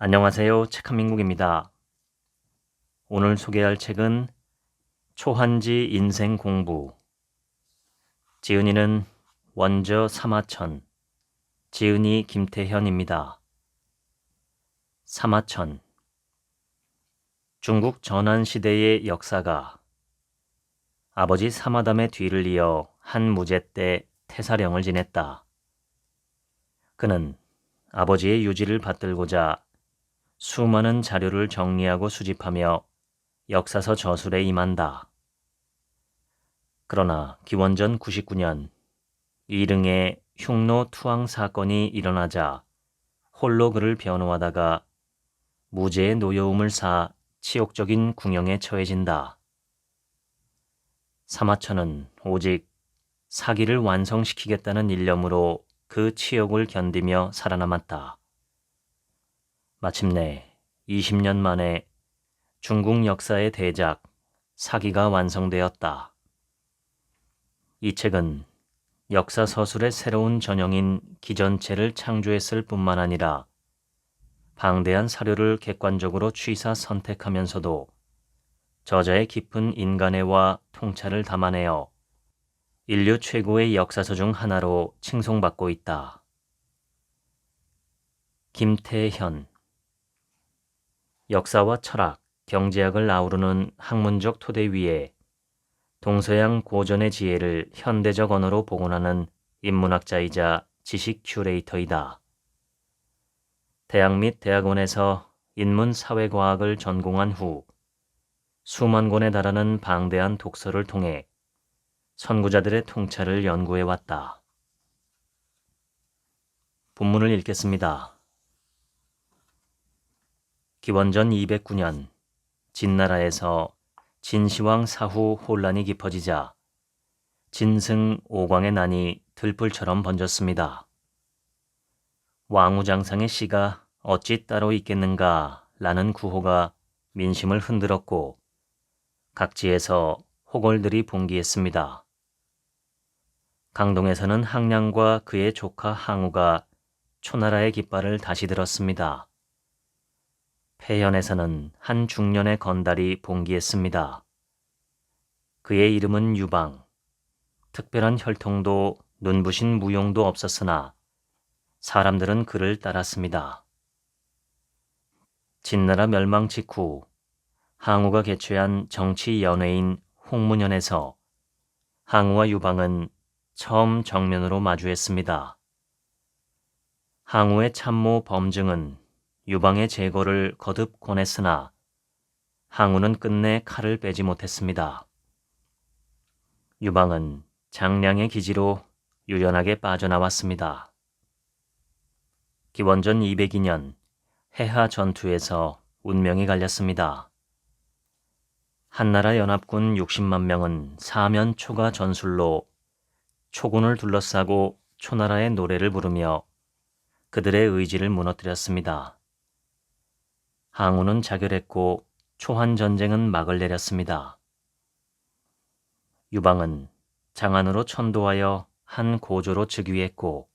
안녕하세요. 책한민국입니다. 오늘 소개할 책은 초한지 인생 공부. 지은이는 원저 사마천, 지은이 김태현입니다. 사마천. 중국 전환시대의 역사가 아버지 사마담의 뒤를 이어 한 무제 때 태사령을 지냈다. 그는 아버지의 유지를 받들고자 수많은 자료를 정리하고 수집하며 역사서 저술에 임한다. 그러나 기원전 99년 이릉에 흉노 투항 사건이 일어나자 홀로 그를 변호하다가 무죄의 노여움을 사 치욕적인 궁형에 처해진다. 사마천은 오직 사기를 완성시키겠다는 일념으로 그 치욕을 견디며 살아남았다. 마침내 20년 만에 중국 역사의 대작 사기가 완성되었다. 이 책은 역사 서술의 새로운 전형인 기전체를 창조했을 뿐만 아니라 방대한 사료를 객관적으로 취사 선택하면서도 저자의 깊은 인간애와 통찰을 담아내어 인류 최고의 역사서 중 하나로 칭송받고 있다. 김태현. 역사와 철학, 경제학을 아우르는 학문적 토대 위에 동서양 고전의 지혜를 현대적 언어로 복원하는 인문학자이자 지식 큐레이터이다. 대학 및 대학원에서 인문사회과학을 전공한 후 수만 권에 달하는 방대한 독서를 통해 선구자들의 통찰을 연구해왔다. 본문을 읽겠습니다. 기원전 209년 진나라에서 진시황 사후 혼란이 깊어지자 진승 오광의 난이 들불처럼 번졌습니다. 왕우장상의 시가 어찌 따로 있겠는가 라는 구호가 민심을 흔들었고 각지에서 호걸들이 봉기했습니다. 강동에서는 항량과 그의 조카 항우가 초나라의 깃발을 다시 들었습니다. 폐현에서는 한 중년의 건달이 봉기했습니다. 그의 이름은 유방. 특별한 혈통도 눈부신 무용도 없었으나 사람들은 그를 따랐습니다. 진나라 멸망 직후 항우가 개최한 정치 연회인 홍문연에서 항우와 유방은 처음 정면으로 마주했습니다. 항우의 참모 범증은 유방의 제거를 거듭 권했으나 항우는 끝내 칼을 빼지 못했습니다. 유방은 장량의 기지로 유연하게 빠져나왔습니다. 기원전 202년 해하 전투에서 운명이 갈렸습니다. 한나라 연합군 60만 명은 사면 초가 전술로 초군을 둘러싸고 초나라의 노래를 부르며 그들의 의지를 무너뜨렸습니다. 항우는 자결했고 초한 전쟁은 막을 내렸습니다. 유방은 장안으로 천도하여 한 고조로 즉위했고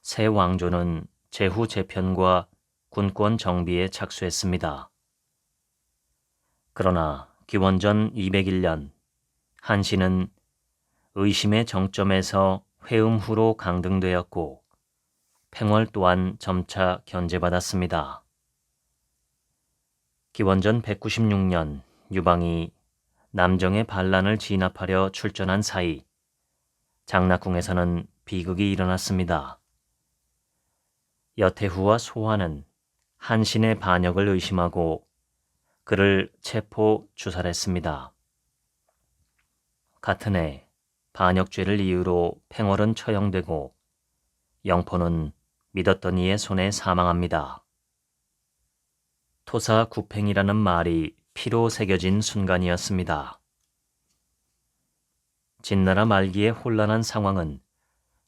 새 왕조는 제후 재편과 군권 정비에 착수했습니다. 그러나 기원전 201년 한시는 의심의 정점에서 회음 후로 강등되었고 팽월 또한 점차 견제받았습니다. 기원전 196년 유방이 남정의 반란을 진압하려 출전한 사이 장락궁에서는 비극이 일어났습니다. 여태후와 소환은 한신의 반역을 의심하고 그를 체포 주살했습니다. 같은 해 반역죄를 이유로 팽월은 처형되고 영포는 믿었던 이의 손에 사망합니다. 토사구팽이라는 말이 피로 새겨진 순간이었습니다. 진나라 말기의 혼란한 상황은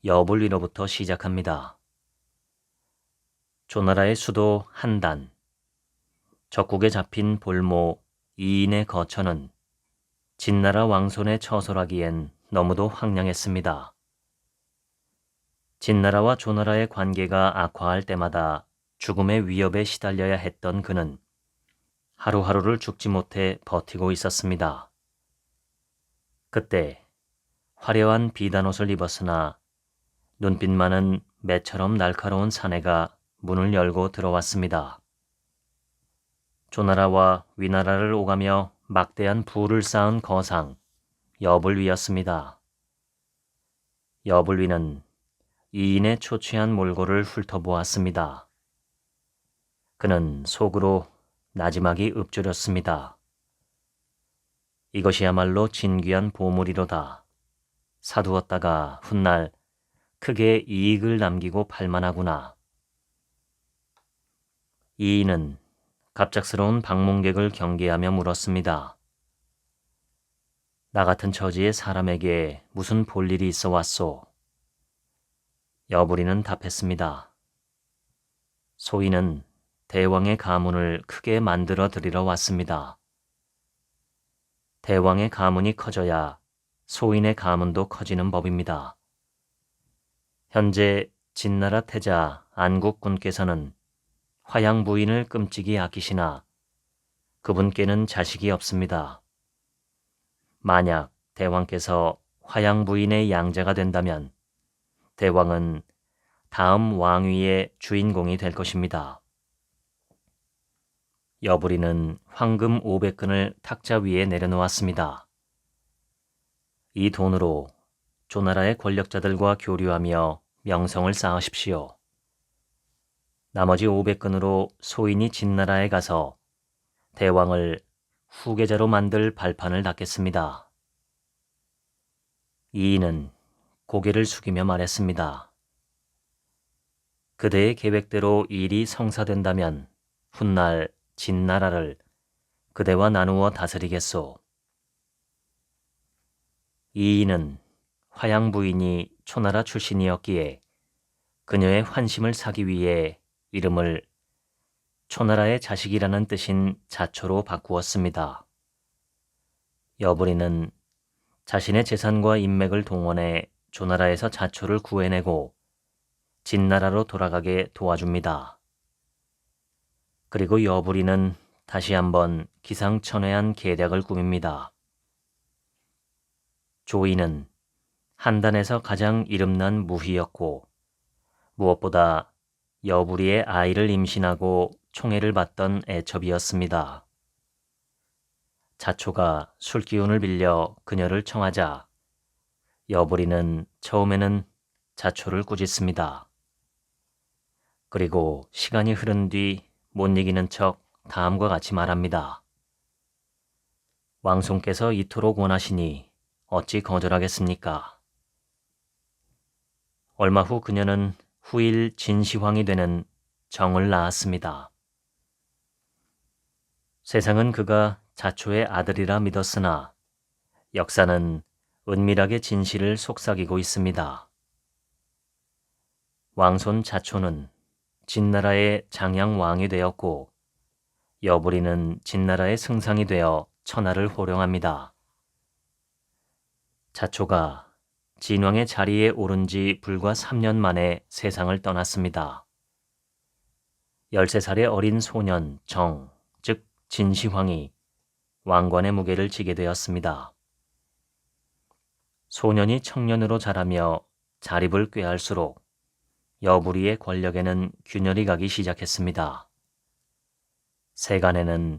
여불위로부터 시작합니다. 조나라의 수도 한단, 적국에 잡힌 볼모 이인의 거처는 진나라 왕손에 처솔하기엔 너무도 황량했습니다. 진나라와 조나라의 관계가 악화할 때마다 죽음의 위협에 시달려야 했던 그는 하루하루를 죽지 못해 버티고 있었습니다. 그때 화려한 비단옷을 입었으나 눈빛만은 매처럼 날카로운 사내가 문을 열고 들어왔습니다. 조나라와 위나라를 오가며 막대한 부를 쌓은 거상, 여불위였습니다. 여불위는 이인의 초췌한 몰골을 훑어보았습니다. 그는 속으로 나지막이 읊조렸습니다. 이것이야말로 진귀한 보물이로다. 사두었다가 훗날 크게 이익을 남기고 팔만하구나. 이인은 갑작스러운 방문객을 경계하며 물었습니다. 나 같은 처지의 사람에게 무슨 볼일이 있어 왔소? 여불이는 답했습니다. 소인은 대왕의 가문을 크게 만들어 드리러 왔습니다. 대왕의 가문이 커져야 소인의 가문도 커지는 법입니다. 현재 진나라 태자 안국군께서는 화양 부인을 끔찍이 아끼시나 그분께는 자식이 없습니다. 만약 대왕께서 화양 부인의 양자가 된다면 대왕은 다음 왕위의 주인공이 될 것입니다. 여불이는 황금 500근을 탁자 위에 내려놓았습니다. 이 돈으로 조나라의 권력자들과 교류하며 명성을 쌓으십시오. 나머지 500근으로 소인이 진나라에 가서 대왕을 후계자로 만들 발판을 닦겠습니다. 이인은 고개를 숙이며 말했습니다. 그대의 계획대로 일이 성사된다면 훗날 진나라를 그대와 나누어 다스리겠소. 이인은 화양 부인이 초나라 출신이었기에 그녀의 환심을 사기 위해 이름을 초나라의 자식이라는 뜻인 자초로 바꾸었습니다. 여불이는 자신의 재산과 인맥을 동원해 조나라에서 자초를 구해내고 진나라로 돌아가게 도와줍니다. 그리고 여불이는 다시 한번 기상천외한 계략을 꾸밉니다. 조이는 한단에서 가장 이름난 무희였고 무엇보다 여불이의 아이를 임신하고 총애를 받던 애첩이었습니다. 자초가 술기운을 빌려 그녀를 청하자 여불이는 처음에는 자초를 꾸짖습니다. 그리고 시간이 흐른 뒤 못 이기는 척 다음과 같이 말합니다. 왕손께서 이토록 원하시니 어찌 거절하겠습니까? 얼마 후 그녀는 후일 진시황이 되는 정을 낳았습니다. 세상은 그가 자초의 아들이라 믿었으나 역사는 은밀하게 진실을 속삭이고 있습니다. 왕손 자초는 진나라의 장양왕이 되었고 여불이는 진나라의 승상이 되어 천하를 호령합니다. 자초가 진왕의 자리에 오른 지 불과 3년 만에 세상을 떠났습니다. 13살의 어린 소년 정, 즉 진시황이 왕관의 무게를 지게 되었습니다. 소년이 청년으로 자라며 자립을 꾀할수록 여불이의 권력에는 균열이 가기 시작했습니다. 세간에는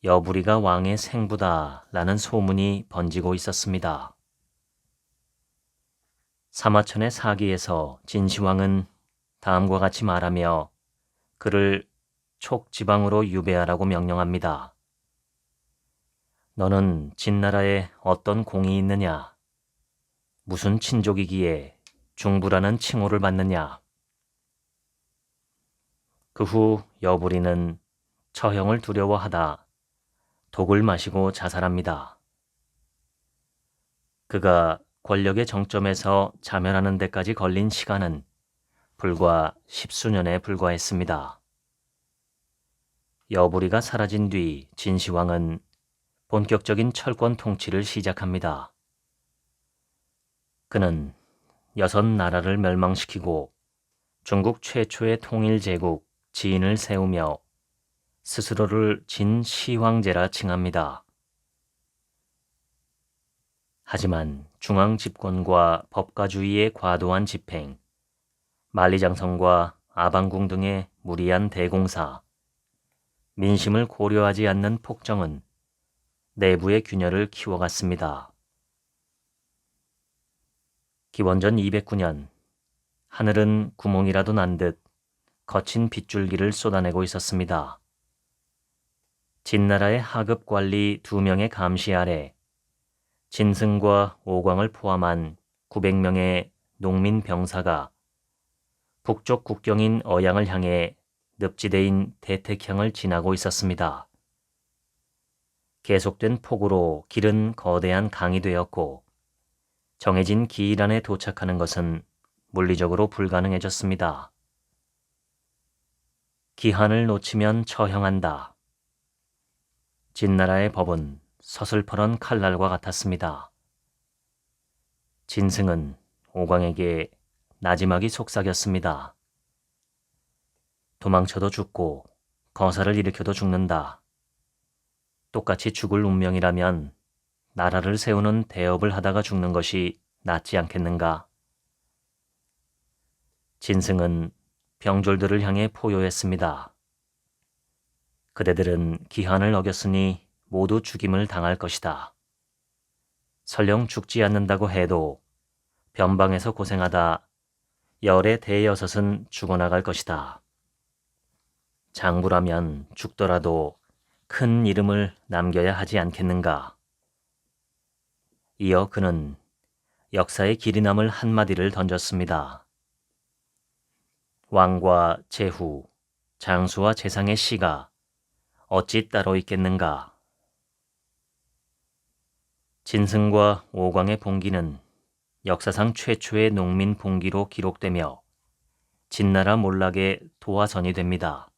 여불이가 왕의 생부다라는 소문이 번지고 있었습니다. 사마천의 사기에서 진시황은 다음과 같이 말하며 그를 촉지방으로 유배하라고 명령합니다. 너는 진나라에 어떤 공이 있느냐? 무슨 친족이기에 중부라는 칭호를 받느냐? 그 후 여불이는 처형을 두려워하다 독을 마시고 자살합니다. 그가 권력의 정점에서 자멸하는 데까지 걸린 시간은 불과 10수년에 불과했습니다. 여불이가 사라진 뒤 진시황은 본격적인 철권 통치를 시작합니다. 그는 6나라를 멸망시키고 중국 최초의 통일 제국 지인을 세우며 스스로를 진시황제라 칭합니다. 하지만 중앙 집권과 법가주의의 과도한 집행, 만리장성과 아방궁 등의 무리한 대공사, 민심을 고려하지 않는 폭정은 내부의 균열을 키워갔습니다. 기원전 209년, 하늘은 구멍이라도 난 듯 거친 빗줄기를 쏟아내고 있었습니다. 진나라의 하급 관리 2명의 감시 아래 진승과 오광을 포함한 900명의 농민 병사가 북쪽 국경인 어양을 향해 늪지대인 대택향을 지나고 있었습니다. 계속된 폭우로 길은 거대한 강이 되었고 정해진 기일 안에 도착하는 것은 물리적으로 불가능해졌습니다. 기한을 놓치면 처형한다. 진나라의 법은 서슬퍼런 칼날과 같았습니다. 진승은 오광에게 나지막이 속삭였습니다. 도망쳐도 죽고 거사를 일으켜도 죽는다. 똑같이 죽을 운명이라면 나라를 세우는 대업을 하다가 죽는 것이 낫지 않겠는가? 진승은 병졸들을 향해 포효했습니다. 그대들은 기한을 어겼으니 모두 죽임을 당할 것이다. 설령 죽지 않는다고 해도 변방에서 고생하다 열의 대여섯은 죽어나갈 것이다. 장부라면 죽더라도 큰 이름을 남겨야 하지 않겠는가? 이어 그는 역사의 길이 남을 한마디를 던졌습니다. 왕과 제후, 장수와 재상의 씨가 어찌 따로 있겠는가? 진승과 오광의 봉기는 역사상 최초의 농민 봉기로 기록되며 진나라 몰락의 도화선이 됩니다.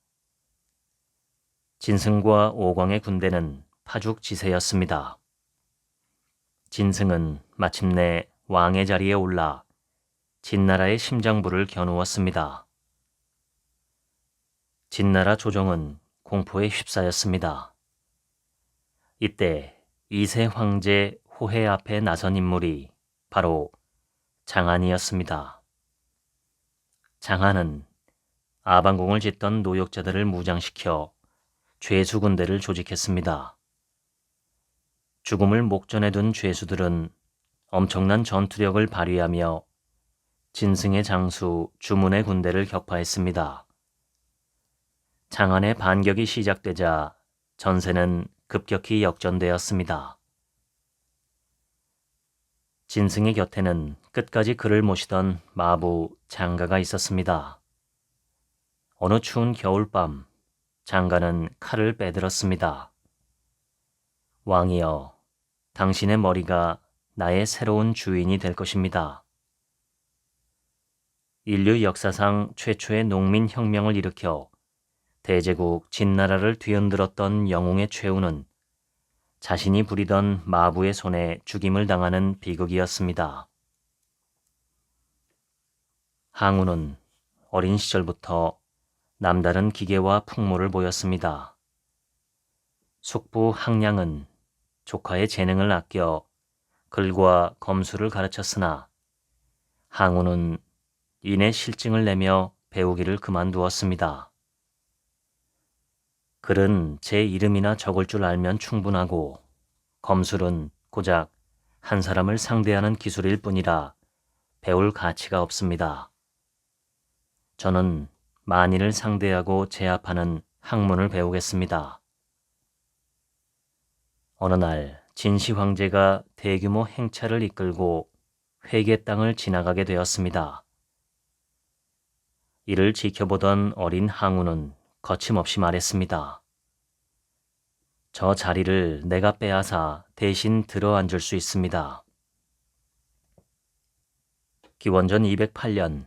진승과 오광의 군대는 파죽지세였습니다. 진승은 마침내 왕의 자리에 올라 진나라의 심장부를 겨누었습니다. 진나라 조정은 공포에 휩싸였습니다. 이때 2세 황제 호해 앞에 나선 인물이 바로 장안이었습니다. 장안은 아방궁을 짓던 노역자들을 무장시켜 죄수군대를 조직했습니다. 죽음을 목전에 둔 죄수들은 엄청난 전투력을 발휘하며 진승의 장수 주문의 군대를 격파했습니다. 장안의 반격이 시작되자 전세는 급격히 역전되었습니다. 진승의 곁에는 끝까지 그를 모시던 마부 장가가 있었습니다. 어느 추운 겨울밤 장가는 칼을 빼들었습니다. 왕이여, 당신의 머리가 나의 새로운 주인이 될 것입니다. 인류 역사상 최초의 농민혁명을 일으켜 대제국 진나라를 뒤흔들었던 영웅의 최후는 자신이 부리던 마부의 손에 죽임을 당하는 비극이었습니다. 항우는 어린 시절부터 남다른 기계와 풍모를 보였습니다. 숙부 항량은 조카의 재능을 아껴 글과 검수를 가르쳤으나 항우는 이내 실증을 내며 배우기를 그만두었습니다. 글은 제 이름이나 적을 줄 알면 충분하고 검술은 고작 한 사람을 상대하는 기술일 뿐이라 배울 가치가 없습니다. 저는 만인을 상대하고 제압하는 학문을 배우겠습니다. 어느 날 진시 황제가 대규모 행차를 이끌고 회계 땅을 지나가게 되었습니다. 이를 지켜보던 어린 항우는 거침없이 말했습니다. 저 자리를 내가 빼앗아 대신 들어앉을 수 있습니다. 기원전 208년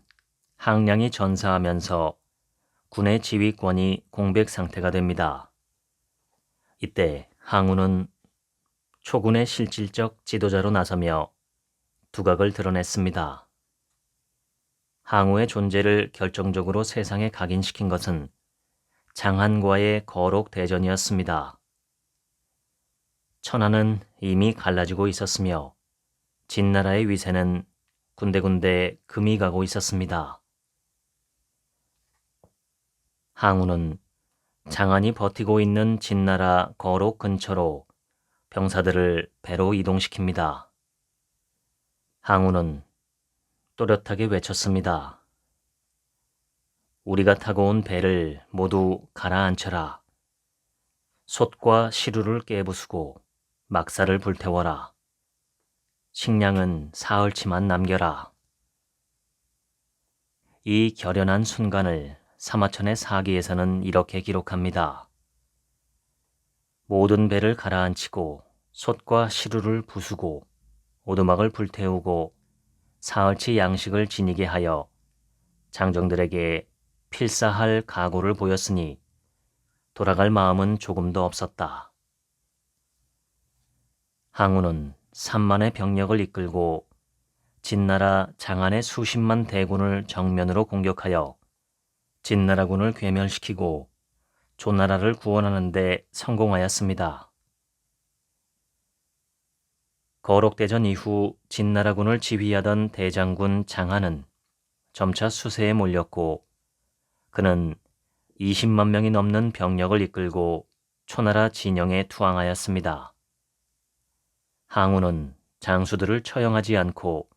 항량이 전사하면서 군의 지휘권이 공백 상태가 됩니다. 이때 항우는 초군의 실질적 지도자로 나서며 두각을 드러냈습니다. 항우의 존재를 결정적으로 세상에 각인시킨 것은 장한과의 거록 대전이었습니다. 천하는 이미 갈라지고 있었으며 진나라의 위세는 군데군데 금이 가고 있었습니다. 항우는 장한이 버티고 있는 진나라 거록 근처로 병사들을 배로 이동시킵니다. 항우는 또렷하게 외쳤습니다. 우리가 타고 온 배를 모두 가라앉혀라. 솥과 시루를 깨부수고 막사를 불태워라. 식량은 사흘치만 남겨라. 이 결연한 순간을 사마천의 사기에서는 이렇게 기록합니다. 모든 배를 가라앉히고 솥과 시루를 부수고 오두막을 불태우고 사흘치 양식을 지니게 하여 장정들에게 필사할 각오를 보였으니 돌아갈 마음은 조금도 없었다. 항우는 3만의 병력을 이끌고 진나라 장안의 수십만 대군을 정면으로 공격하여 진나라군을 괴멸시키고 조나라를 구원하는 데 성공하였습니다. 거록대전 이후 진나라군을 지휘하던 대장군 장한은 점차 수세에 몰렸고 그는 20만 명이 넘는 병력을 이끌고 초나라 진영에 투항하였습니다. 항우는 장수들을 처형하지 않고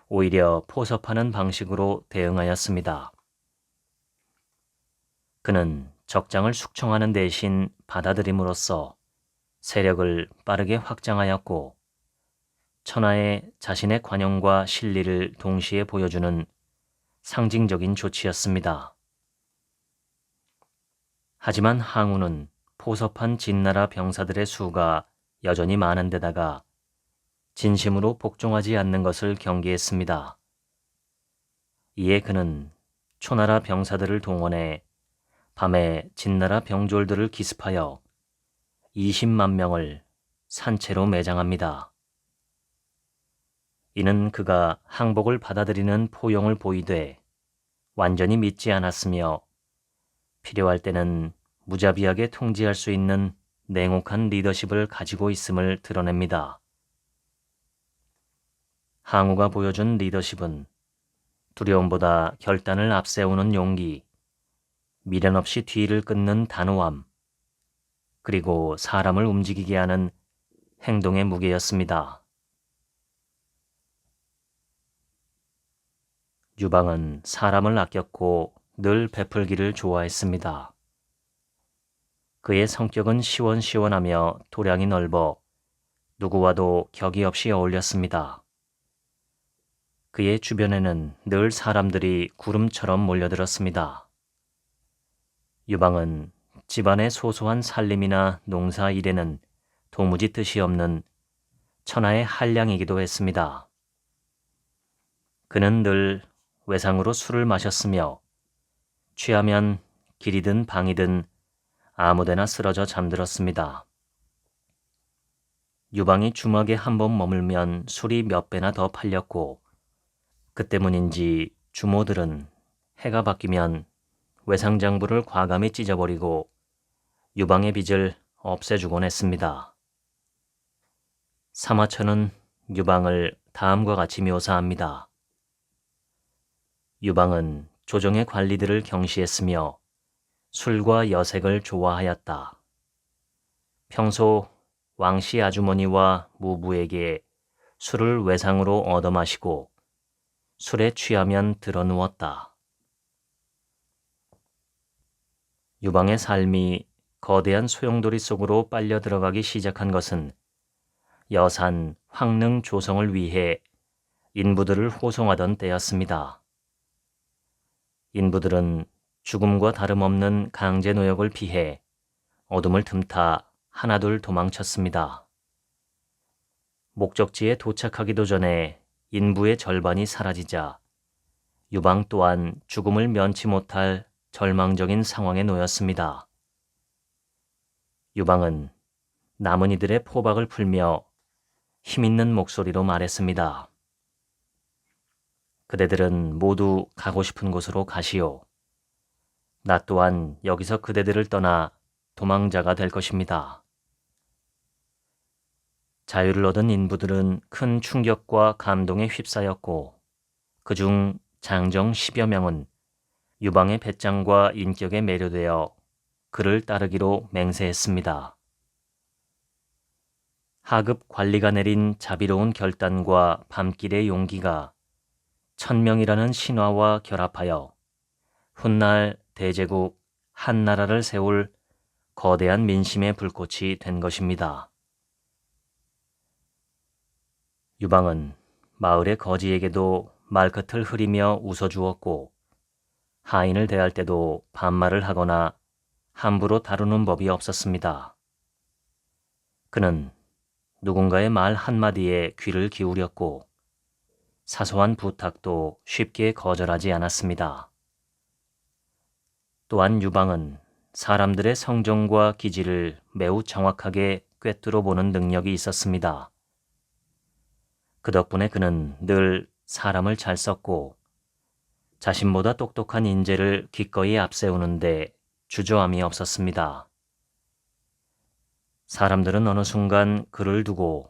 오히려 포섭하는 방식으로 대응하였습니다. 그는 적장을 숙청하는 대신 받아들임으로써 세력을 빠르게 확장하였고 천하에 자신의 관용과 실리를 동시에 보여주는 상징적인 조치였습니다. 하지만 항우는 포섭한 진나라 병사들의 수가 여전히 많은 데다가 진심으로 복종하지 않는 것을 경계했습니다. 이에 그는 초나라 병사들을 동원해 밤에 진나라 병졸들을 기습하여 20만 명을 산채로 매장합니다. 이는 그가 항복을 받아들이는 포용을 보이되 완전히 믿지 않았으며 필요할 때는 무자비하게 통제할 수 있는 냉혹한 리더십을 가지고 있음을 드러냅니다. 항우가 보여준 리더십은 두려움보다 결단을 앞세우는 용기, 미련 없이 뒤를 끊는 단호함, 그리고 사람을 움직이게 하는 행동의 무게였습니다. 유방은 사람을 아꼈고 늘 베풀기를 좋아했습니다. 그의 성격은 시원시원하며 도량이 넓어 누구와도 격이 없이 어울렸습니다. 그의 주변에는 늘 사람들이 구름처럼 몰려들었습니다. 유방은 집안의 소소한 살림이나 농사 일에는 도무지 뜻이 없는 천하의 한량이기도 했습니다. 그는 늘 외상으로 술을 마셨으며 취하면 길이든 방이든 아무데나 쓰러져 잠들었습니다. 유방이 주막에 한번 머물면 술이 몇 배나 더 팔렸고 그 때문인지 주모들은 해가 바뀌면 외상장부를 과감히 찢어버리고 유방의 빚을 없애주곤 했습니다. 사마천은 유방을 다음과 같이 묘사합니다. 유방은 조정의 관리들을 경시했으며 술과 여색을 좋아하였다. 평소 왕씨 아주머니와 무부에게 술을 외상으로 얻어 마시고 술에 취하면 드러누웠다. 유방의 삶이 거대한 소용돌이 속으로 빨려 들어가기 시작한 것은 여산 황릉 조성을 위해 인부들을 호송하던 때였습니다. 인부들은 죽음과 다름없는 강제 노역을 피해 어둠을 틈타 하나둘 도망쳤습니다. 목적지에 도착하기도 전에 인부의 절반이 사라지자 유방 또한 죽음을 면치 못할 절망적인 상황에 놓였습니다. 유방은 남은 이들의 포박을 풀며 힘있는 목소리로 말했습니다. 그대들은 모두 가고 싶은 곳으로 가시오. 나 또한 여기서 그대들을 떠나 도망자가 될 것입니다. 자유를 얻은 인부들은 큰 충격과 감동에 휩싸였고 그중 장정 10여 명은 유방의 배짱과 인격에 매료되어 그를 따르기로 맹세했습니다. 하급 관리가 내린 자비로운 결단과 밤길의 용기가 1000명이라는 신화와 결합하여 훗날 대제국 한나라를 세울 거대한 민심의 불꽃이 된 것입니다. 유방은 마을의 거지에게도 말끝을 흐리며 웃어주었고 하인을 대할 때도 반말을 하거나 함부로 다루는 법이 없었습니다. 그는 누군가의 말 한마디에 귀를 기울였고 사소한 부탁도 쉽게 거절하지 않았습니다. 또한 유방은 사람들의 성정과 기질을 매우 정확하게 꿰뚫어 보는 능력이 있었습니다. 그 덕분에 그는 늘 사람을 잘 썼고 자신보다 똑똑한 인재를 기꺼이 앞세우는데 주저함이 없었습니다. 사람들은 어느 순간 그를 두고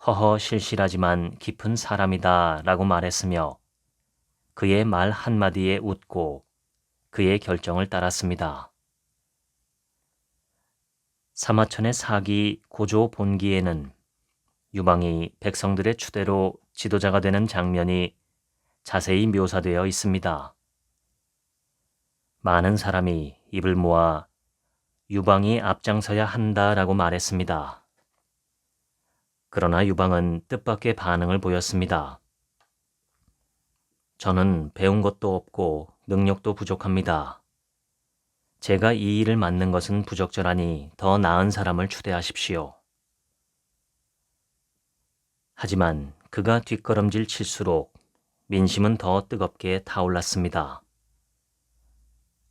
허허실실하지만 깊은 사람이다 라고 말했으며 그의 말 한마디에 웃고 그의 결정을 따랐습니다. 사마천의 사기 고조 본기에는 유방이 백성들의 추대로 지도자가 되는 장면이 자세히 묘사되어 있습니다. 많은 사람이 입을 모아 유방이 앞장서야 한다라고 말했습니다. 그러나 유방은 뜻밖의 반응을 보였습니다. 저는 배운 것도 없고 능력도 부족합니다. 제가 이 일을 맡는 것은 부적절하니 더 나은 사람을 추대하십시오. 하지만 그가 뒷걸음질 칠수록 민심은 더 뜨겁게 타올랐습니다.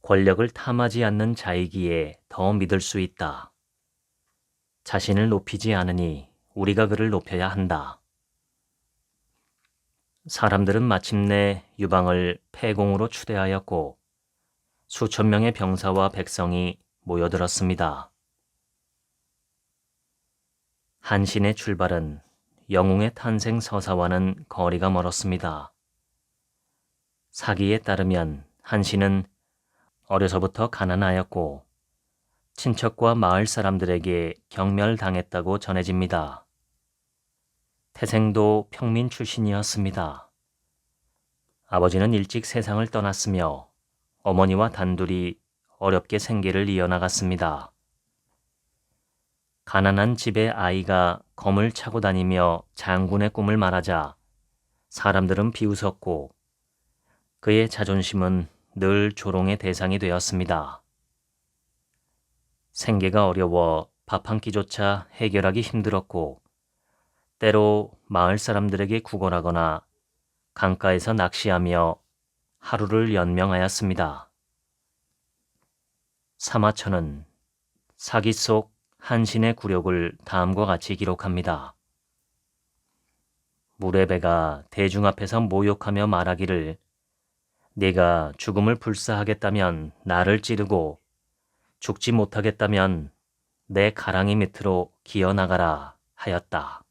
권력을 탐하지 않는 자이기에 더 믿을 수 있다. 자신을 높이지 않으니 우리가 그를 높여야 한다. 사람들은 마침내 유방을 패공으로 추대하였고 수천 명의 병사와 백성이 모여들었습니다. 한신의 출발은 영웅의 탄생 서사와는 거리가 멀었습니다. 사기에 따르면 한신은 어려서부터 가난하였고 친척과 마을 사람들에게 경멸당했다고 전해집니다. 태생도 평민 출신이었습니다. 아버지는 일찍 세상을 떠났으며 어머니와 단둘이 어렵게 생계를 이어나갔습니다. 가난한 집의 아이가 검을 차고 다니며 장군의 꿈을 말하자 사람들은 비웃었고 그의 자존심은 늘 조롱의 대상이 되었습니다. 생계가 어려워 밥 한 끼조차 해결하기 힘들었고 때로 마을 사람들에게 구걸하거나 강가에서 낚시하며 하루를 연명하였습니다. 사마천은 사기 속 한신의 굴욕을 다음과 같이 기록합니다. 무레배가 대중 앞에서 모욕하며 말하기를 네가 죽음을 불사하겠다면 나를 찌르고 죽지 못하겠다면 내 가랑이 밑으로 기어나가라 하였다.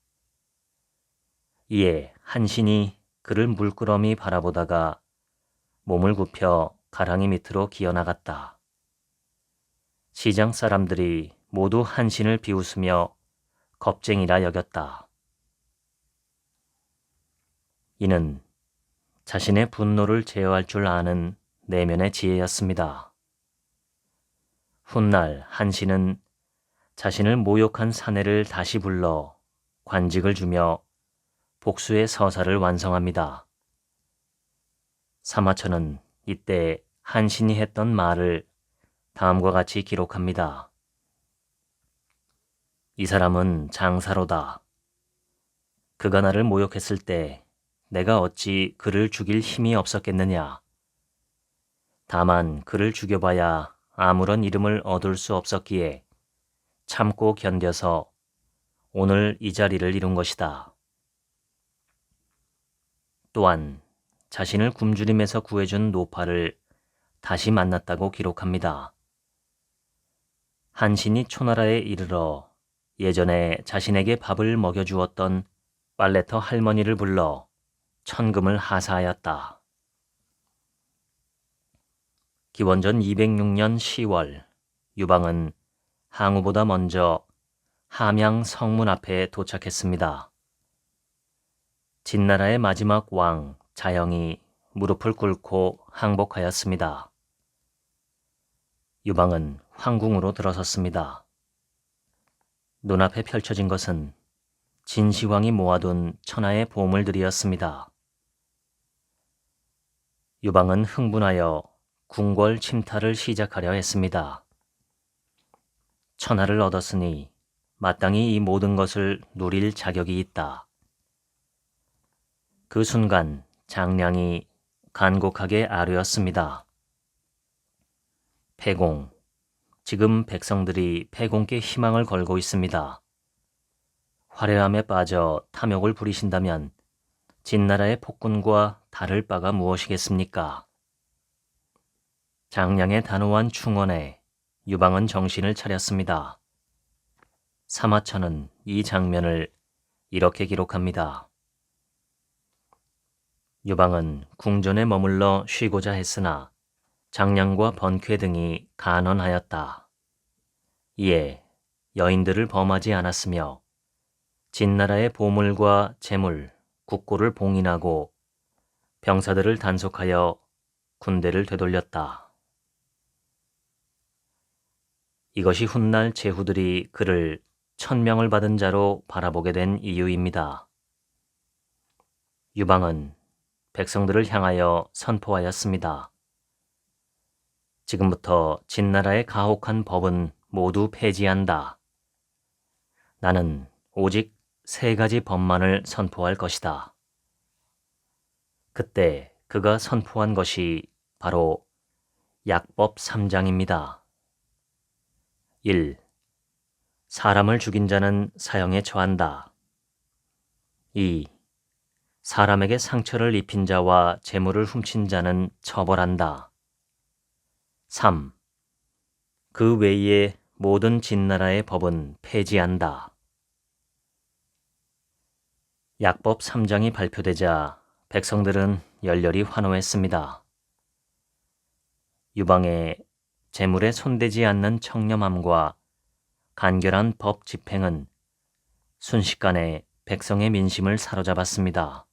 이에 한신이 그를 물끄러미 바라보다가 몸을 굽혀 가랑이 밑으로 기어나갔다. 시장 사람들이 모두 한신을 비웃으며 겁쟁이라 여겼다. 이는 자신의 분노를 제어할 줄 아는 내면의 지혜였습니다. 훗날 한신은 자신을 모욕한 사내를 다시 불러 관직을 주며 복수의 서사를 완성합니다. 사마천은 이때 한신이 했던 말을 다음과 같이 기록합니다. 이 사람은 장사로다. 그가 나를 모욕했을 때 내가 어찌 그를 죽일 힘이 없었겠느냐. 다만 그를 죽여봐야 아무런 이름을 얻을 수 없었기에 참고 견뎌서 오늘 이 자리를 이룬 것이다. 또한 자신을 굶주림에서 구해준 노파를 다시 만났다고 기록합니다. 한신이 초나라에 이르러 예전에 자신에게 밥을 먹여주었던 빨래터 할머니를 불러 천금을 하사하였다. 기원전 206년 10월 유방은 항우보다 먼저 함양 성문 앞에 도착했습니다. 진나라의 마지막 왕 자영이 무릎을 꿇고 항복하였습니다. 유방은 황궁으로 들어섰습니다. 눈앞에 펼쳐진 것은 진시황이 모아둔 천하의 보물들이었습니다. 유방은 흥분하여 궁궐 침탈을 시작하려 했습니다. 천하를 얻었으니 마땅히 이 모든 것을 누릴 자격이 있다. 그 순간 장량이 간곡하게 아뢰었습니다. 패공, 지금 백성들이 패공께 희망을 걸고 있습니다. 화려함에 빠져 탐욕을 부리신다면 진나라의 폭군과 다를 바가 무엇이겠습니까? 장량의 단호한 충언에 유방은 정신을 차렸습니다. 사마천은 이 장면을 이렇게 기록합니다. 유방은 궁전에 머물러 쉬고자 했으나 장량과 번쾌 등이 간언하였다. 이에 여인들을 범하지 않았으며 진나라의 보물과 재물, 국고를 봉인하고 병사들을 단속하여 군대를 되돌렸다. 이것이 훗날 제후들이 그를 천명을 받은 자로 바라보게 된 이유입니다. 유방은 백성들을 향하여 선포하였습니다. 지금부터 진나라의 가혹한 법은 모두 폐지한다. 나는 오직 3가지 법만을 선포할 것이다. 그때 그가 선포한 것이 바로 약법 3장입니다. 1. 사람을 죽인 자는 사형에 처한다. 2. 사람에게 상처를 입힌 자와 재물을 훔친 자는 처벌한다. 3. 그 외의 모든 진나라의 법은 폐지한다. 약법 3장이 발표되자 백성들은 열렬히 환호했습니다. 유방의 재물에 손대지 않는 청렴함과 간결한 법 집행은 순식간에 백성의 민심을 사로잡았습니다.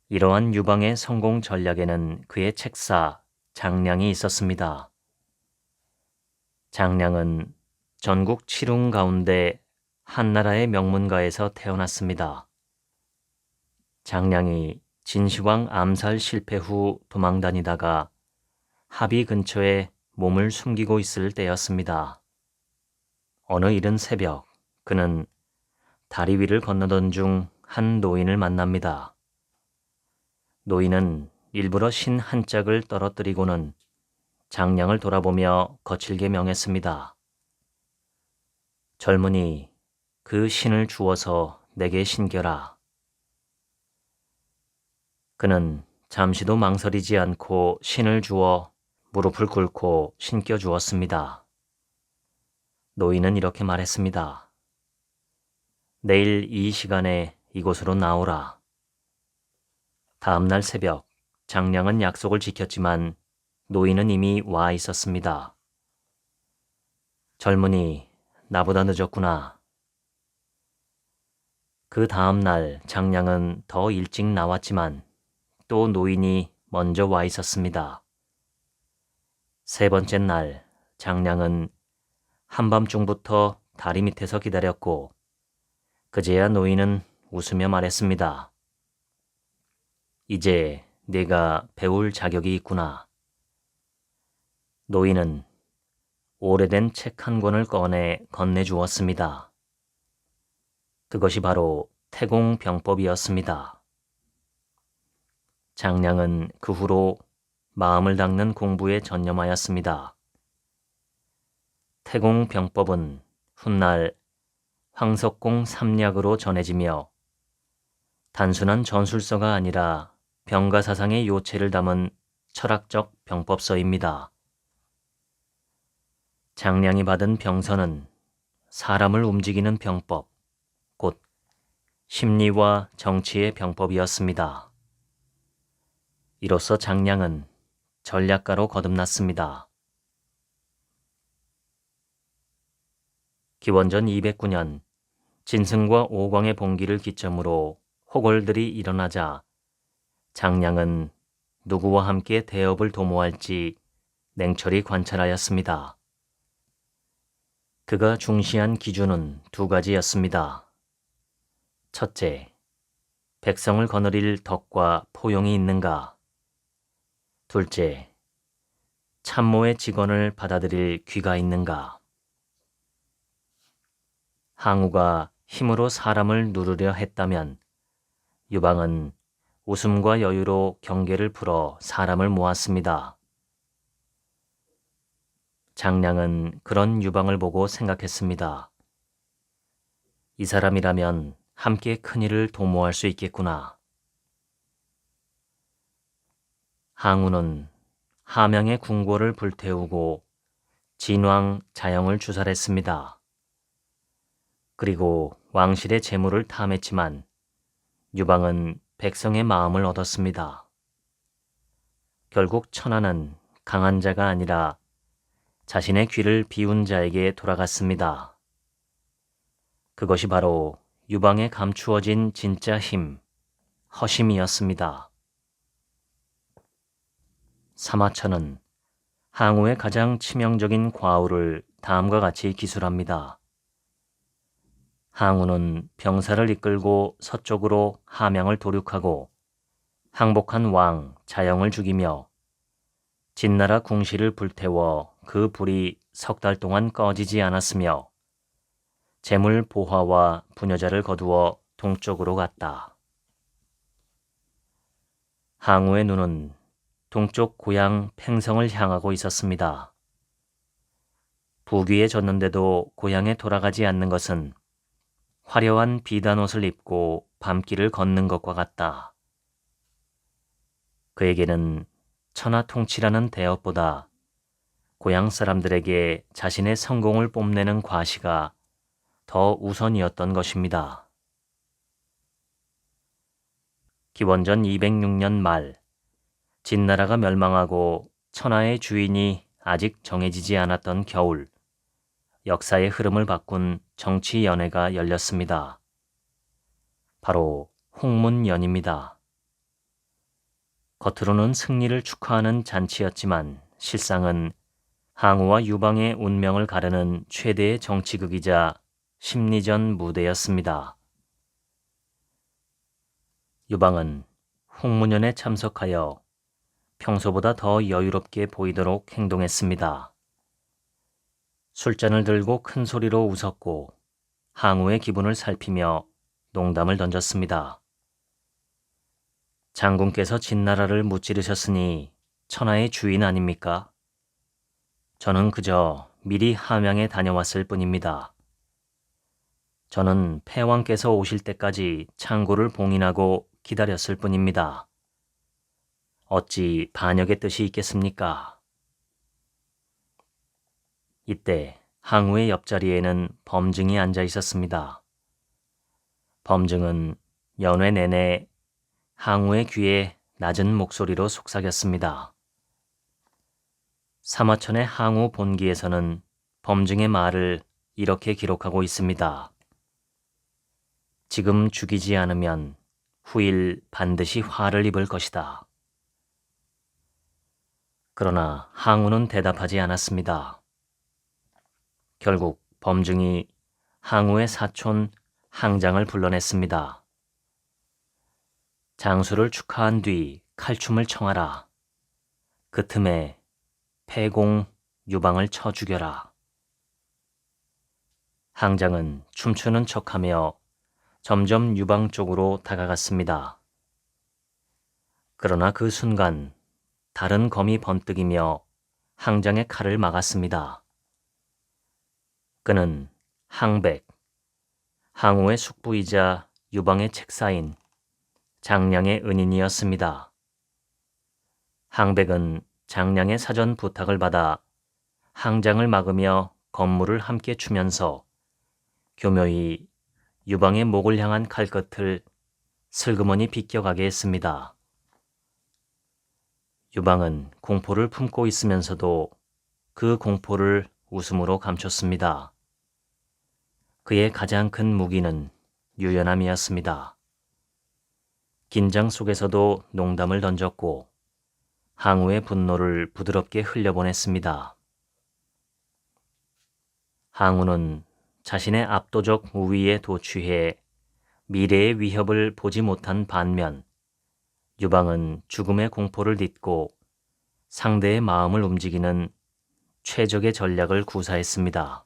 이러한 유방의 성공 전략에는 그의 책사 장량이 있었습니다. 장량은 전국 7웅 가운데 한나라의 명문가에서 태어났습니다. 장량이 진시황 암살 실패 후 도망다니다가 합의 근처에 몸을 숨기고 있을 때였습니다. 어느 이른 새벽 그는 다리 위를 건너던 중 한 노인을 만납니다. 노인은 일부러 신 한 짝을 떨어뜨리고는 장량을 돌아보며 거칠게 명했습니다. 젊은이, 그 신을 주어서 내게 신겨라. 그는 잠시도 망설이지 않고 신을 주어 무릎을 꿇고 신겨 주었습니다. 노인은 이렇게 말했습니다. 내일 이 시간에 이곳으로 나오라. 다음 날 새벽 장량은 약속을 지켰지만 노인은 이미 와 있었습니다. 젊은이, 나보다 늦었구나. 그 다음 날 장량은 더 일찍 나왔지만 또 노인이 먼저 와 있었습니다. 3번째 날 장량은 한밤중부터 다리 밑에서 기다렸고 그제야 노인은 웃으며 말했습니다. 이제 네가 배울 자격이 있구나. 노인은 오래된 책 한 권을 꺼내 건네주었습니다. 그것이 바로 태공병법이었습니다. 장량은 그 후로 마음을 닦는 공부에 전념하였습니다. 태공병법은 훗날 황석공 삼략으로 전해지며 단순한 전술서가 아니라 병가사상의 요체를 담은 철학적 병법서입니다. 장량이 받은 병서는 사람을 움직이는 병법, 곧 심리와 정치의 병법이었습니다. 이로써 장량은 전략가로 거듭났습니다. 기원전 209년 진승과 오광의 봉기를 기점으로 호걸들이 일어나자 장량은 누구와 함께 대업을 도모할지 냉철히 관찰하였습니다. 그가 중시한 기준은 두 가지였습니다. 첫째, 백성을 거느릴 덕과 포용이 있는가? 둘째, 참모의 직언을 받아들일 귀가 있는가? 항우가 힘으로 사람을 누르려 했다면 유방은 웃음과 여유로 경계를 풀어 사람을 모았습니다. 장량은 그런 유방을 보고 생각했습니다. 이 사람이라면 함께 큰일을 도모할 수 있겠구나. 항우는 함양의 궁궐을 불태우고 진왕 자영을 주살했습니다. 그리고 왕실의 재물을 탐했지만 유방은 백성의 마음을 얻었습니다. 결국 천하는 강한 자가 아니라 자신의 귀를 비운 자에게 돌아갔습니다. 그것이 바로 유방에 감추어진 진짜 힘, 허심이었습니다. 사마천은 항우의 가장 치명적인 과오를 다음과 같이 기술합니다. 항우는 병사를 이끌고 서쪽으로 함양을 도륙하고 항복한 왕 자영을 죽이며 진나라 궁시를 불태워 그 불이 석 달 동안 꺼지지 않았으며 재물 보화와 부녀자를 거두어 동쪽으로 갔다. 항우의 눈은 동쪽 고향 팽성을 향하고 있었습니다. 부귀에 졌는데도 고향에 돌아가지 않는 것은 화려한 비단옷을 입고 밤길을 걷는 것과 같다. 그에게는 천하 통치라는 대업보다 고향 사람들에게 자신의 성공을 뽐내는 과시가 더 우선이었던 것입니다. 기원전 206년 말 진나라가 멸망하고 천하의 주인이 아직 정해지지 않았던 겨울, 역사의 흐름을 바꾼 정치 연회가 열렸습니다. 바로 홍문연입니다. 겉으로는 승리를 축하하는 잔치였지만 실상은 항우와 유방의 운명을 가르는 최대의 정치극이자 심리전 무대였습니다. 유방은 홍문연에 참석하여 평소보다 더 여유롭게 보이도록 행동했습니다. 술잔을 들고 큰 소리로 웃었고 항우의 기분을 살피며 농담을 던졌습니다. 장군께서 진나라를 무찌르셨으니 천하의 주인 아닙니까? 저는 그저 미리 함양에 다녀왔을 뿐입니다. 저는 패왕께서 오실 때까지 창고를 봉인하고 기다렸을 뿐입니다. 어찌 반역의 뜻이 있겠습니까? 이때 항우의 옆자리에는 범증이 앉아 있었습니다. 범증은 연회 내내 항우의 귀에 낮은 목소리로 속삭였습니다. 사마천의 항우 본기에서는 범증의 말을 이렇게 기록하고 있습니다. 지금 죽이지 않으면 후일 반드시 화를 입을 것이다. 그러나 항우는 대답하지 않았습니다. 결국 범증이 항우의 사촌 항장을 불러냈습니다. 장수를 축하한 뒤 칼춤을 청하라. 그 틈에 패공 유방을 쳐 죽여라. 항장은 춤추는 척하며 점점 유방 쪽으로 다가갔습니다. 그러나 그 순간 다른 검이 번뜩이며 항장의 칼을 막았습니다. 그는 항백, 항우의 숙부이자 유방의 책사인 장량의 은인이었습니다. 항백은 장량의 사전 부탁을 받아 항장을 막으며 건물을 함께 추면서 교묘히 유방의 목을 향한 칼끝을 슬그머니 비껴가게 했습니다. 유방은 공포를 품고 있으면서도 그 공포를 웃음으로 감췄습니다. 그의 가장 큰 무기는 유연함이었습니다. 긴장 속에서도 농담을 던졌고 항우의 분노를 부드럽게 흘려보냈습니다. 항우는 자신의 압도적 우위에 도취해 미래의 위협을 보지 못한 반면 유방은 죽음의 공포를 딛고 상대의 마음을 움직이는 최적의 전략을 구사했습니다.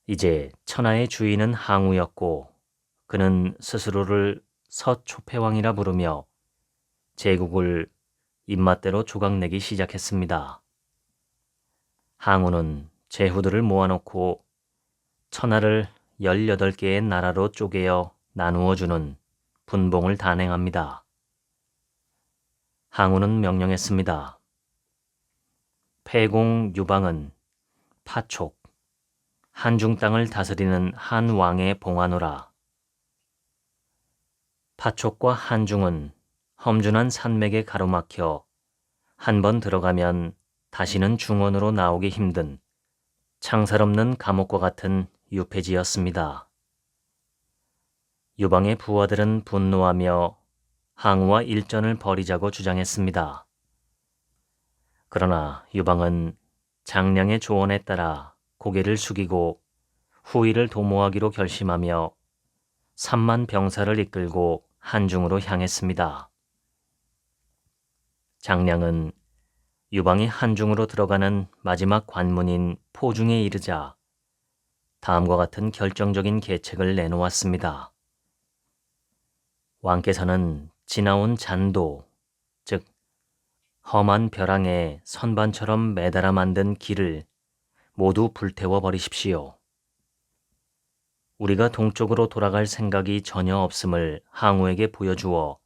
이제 천하의 주인은 항우였고 그는 스스로를 서초패왕이라 부르며 제국을 입맛대로 조각내기 시작했습니다. 항우는 제후들을 모아놓고 천하를 18개의 나라로 쪼개어 나누어주는 분봉을 단행합니다. 항우는 명령했습니다. 폐공 유방은 파촉, 한중 땅을 다스리는 한 왕에 봉하노라. 파촉과 한중은 험준한 산맥에 가로막혀 한 번 들어가면 다시는 중원으로 나오기 힘든 창살없는 감옥과 같은 유폐지였습니다. 유방의 부하들은 분노하며 항우와 일전을 벌이자고 주장했습니다. 그러나 유방은 장량의 조언에 따라 고개를 숙이고 후위를 도모하기로 결심하며 3만 병사를 이끌고 한중으로 향했습니다. 장량은 유방이 한중으로 들어가는 마지막 관문인 포중에 이르자 다음과 같은 결정적인 계책을 내놓았습니다. 왕께서는 지나온 잔도, 즉 험한 벼랑에 선반처럼 매달아 만든 길을 모두 불태워 버리십시오. 우리가 동쪽으로 돌아갈 생각이 전혀 없음을 항우에게 보여주어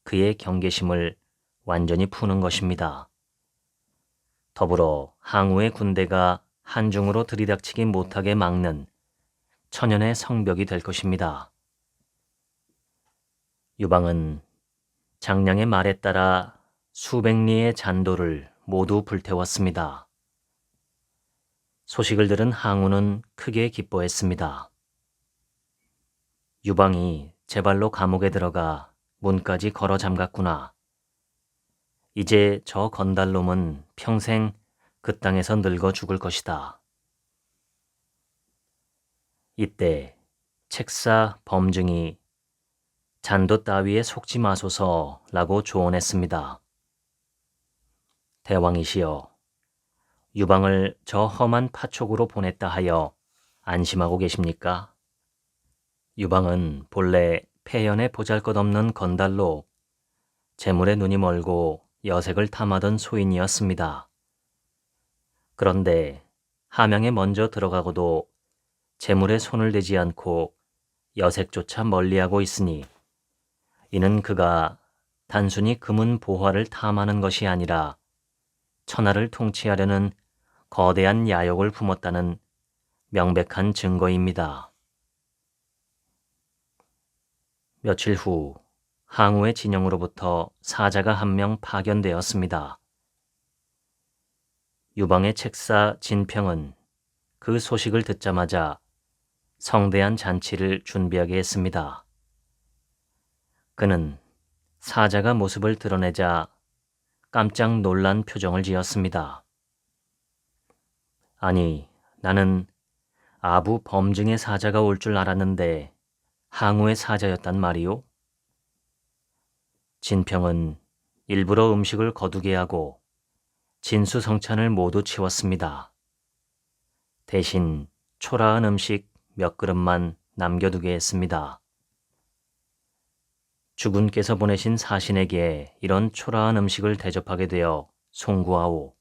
그의 경계심을 완전히 푸는 것입니다. 더불어 항우의 군대가 한중으로 들이닥치기 못하게 막는 천연의 성벽이 될 것입니다. 유방은 장량의 말에 따라 수백 리의 잔도를 모두 불태웠습니다. 소식을 들은 항우는 크게 기뻐했습니다. 유방이 제 발로 감옥에 들어가 문까지 걸어 잠갔구나. 이제 저 건달놈은 평생 그 땅에서 늙어 죽을 것이다. 이때 책사 범증이 잔도 따위에 속지 마소서라고 조언했습니다. 대왕이시여, 유방을 저 험한 파촉으로 보냈다 하여 안심하고 계십니까? 유방은 본래 폐연에 보잘것없는 건달로 재물에 눈이 멀고 여색을 탐하던 소인이었습니다. 그런데 함양에 먼저 들어가고도 재물에 손을 대지 않고 여색조차 멀리하고 있으니 이는 그가 단순히 금은 보화를 탐하는 것이 아니라 천하를 통치하려는 거대한 야욕을 품었다는 명백한 증거입니다. 며칠 후 항우의 진영으로부터 사자가 한 명 파견되었습니다. 유방의 책사 진평은 그 소식을 듣자마자 성대한 잔치를 준비하게 했습니다. 그는 사자가 모습을 드러내자 깜짝 놀란 표정을 지었습니다. 아니, 나는 아부 범증의 사자가 올 줄 알았는데 항우의 사자였단 말이오? 진평은 일부러 음식을 거두게 하고 진수성찬을 모두 치웠습니다. 대신 초라한 음식 몇 그릇만 남겨두게 했습니다. 주군께서 보내신 사신에게 이런 초라한 음식을 대접하게 되어 송구하오.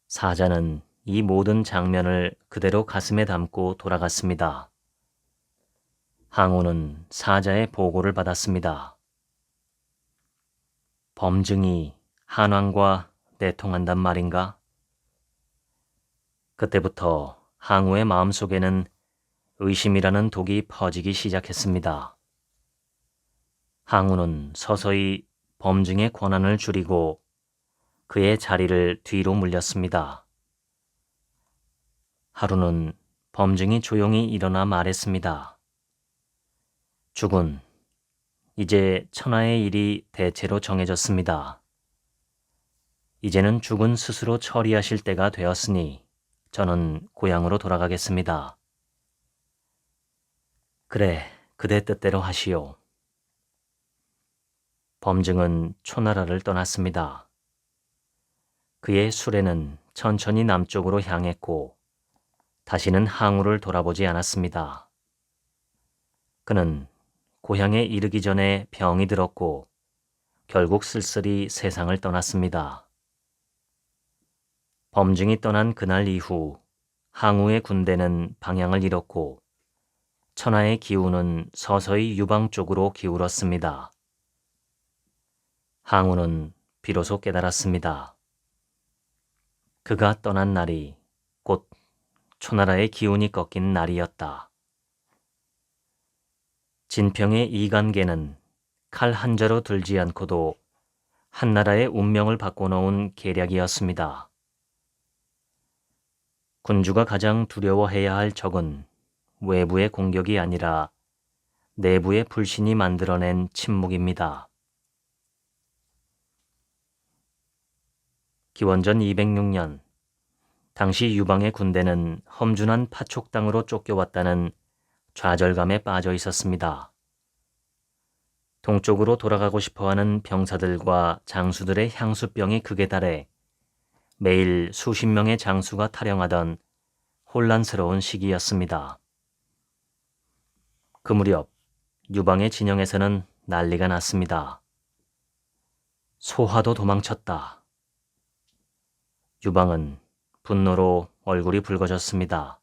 사자는 이 모든 장면을 그대로 가슴에 담고 돌아갔습니다. 항우는 사자의 보고를 받았습니다. 범증이 한왕과 내통한단 말인가? 그때부터 항우의 마음속에는 의심이라는 독이 퍼지기 시작했습니다. 항우는 서서히 범증의 권한을 줄이고 그의 자리를 뒤로 물렸습니다. 하루는 범증이 조용히 일어나 말했습니다. 주군, 이제 천하의 일이 대체로 정해졌습니다. 이제는 주군 스스로 처리하실 때가 되었으니 저는 고향으로 돌아가겠습니다. 그래, 그대 뜻대로 하시오. 범증은 초나라를 떠났습니다. 그의 수레는 천천히 남쪽으로 향했고 다시는 항우를 돌아보지 않았습니다. 그는 고향에 이르기 전에 병이 들었고 결국 쓸쓸히 세상을 떠났습니다. 범증이 떠난 그날 이후 항우의 군대는 방향을 잃었고 천하의 기운은 서서히 유방 쪽으로 기울었습니다. 항우는 비로소 깨달았습니다. 그가 떠난 날이 곧 초나라의 기운이 꺾인 날이었다. 진평의 이간계는 칼 한 자루 들지 않고도 한나라의 운명을 바꿔놓은 계략이었습니다. 군주가 가장 두려워해야 할 적은 외부의 공격이 아니라 내부의 불신이 만들어낸 침묵입니다. 기원전 206년, 당시 유방의 군대는 험준한 파촉당으로 쫓겨왔다는 좌절감에 빠져 있었습니다. 동쪽으로 돌아가고 싶어하는 병사들과 장수들의 향수병이 극에 달해 매일 수십 명의 장수가 탈영하던 혼란스러운 시기였습니다. 그 무렵 유방의 진영에서는 난리가 났습니다. 소화도 도망쳤다. 유방은 분노로 얼굴이 붉어졌습니다.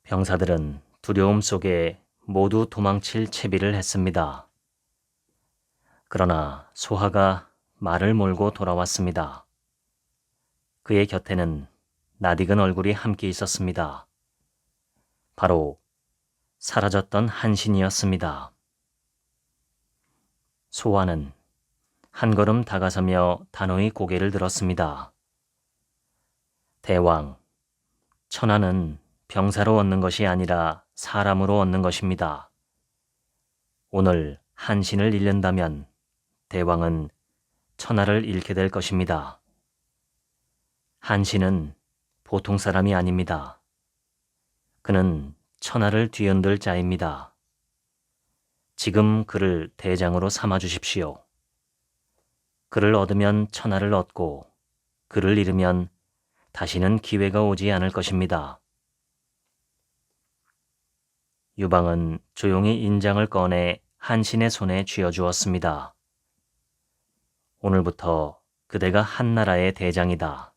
병사들은 두려움 속에 모두 도망칠 채비를 했습니다. 그러나 소하가 말을 몰고 돌아왔습니다. 그의 곁에는 낯익은 얼굴이 함께 있었습니다. 바로 사라졌던 한신이었습니다. 소하는 한 걸음 다가서며 단호히 고개를 들었습니다. 대왕, 천하는 병사로 얻는 것이 아니라 사람으로 얻는 것입니다. 오늘 한신을 잃는다면 대왕은 천하를 잃게 될 것입니다. 한신은 보통 사람이 아닙니다. 그는 천하를 뒤흔들 자입니다. 지금 그를 대장으로 삼아 주십시오. 그를 얻으면 천하를 얻고 그를 잃으면 다시는 기회가 오지 않을 것입니다. 유방은 조용히 인장을 꺼내 한신의 손에 쥐어주었습니다. 오늘부터 그대가 한나라의 대장이다.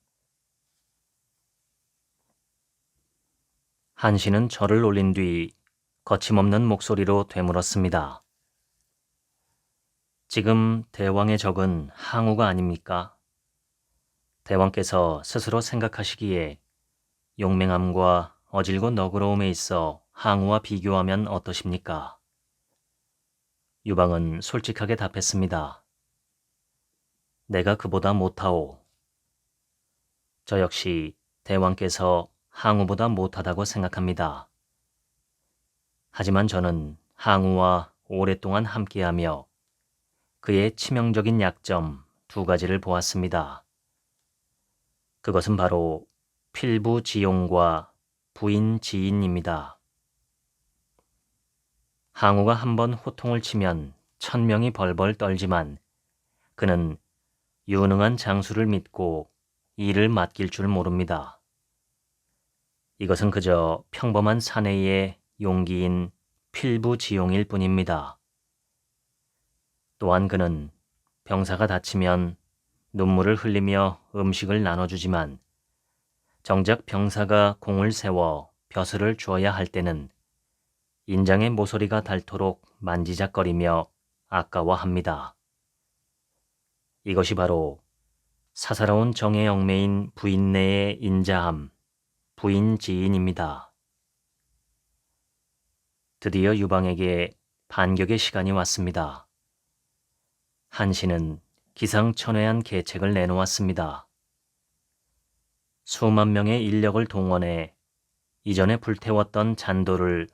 한신은 절을 올린 뒤 거침없는 목소리로 되물었습니다. 지금 대왕의 적은 항우가 아닙니까? 대왕께서 스스로 생각하시기에 용맹함과 어질고 너그러움에 있어 항우와 비교하면 어떠십니까? 유방은 솔직하게 답했습니다. 내가 그보다 못하오. 저 역시 대왕께서 항우보다 못하다고 생각합니다. 하지만 저는 항우와 오랫동안 함께하며 그의 치명적인 약점 두 가지를 보았습니다. 그것은 바로 필부지용과 부인지인입니다. 항우가 한번 호통을 치면 1000명이 벌벌 떨지만 그는 유능한 장수를 믿고 일을 맡길 줄 모릅니다. 이것은 그저 평범한 사내의 용기인 필부지용일 뿐입니다. 또한 그는 병사가 다치면 눈물을 흘리며 음식을 나눠주지만 정작 병사가 공을 세워 벼슬을 주어야 할 때는 인장의 모서리가 닳도록 만지작거리며 아까워합니다. 이것이 바로 사사로운 정의 얽매인 부인내의 인자함, 부인지인입니다. 드디어 유방에게 반격의 시간이 왔습니다. 한신은 기상천외한 계책을 내놓았습니다. 수만 명의 인력을 동원해 이전에 불태웠던 잔도를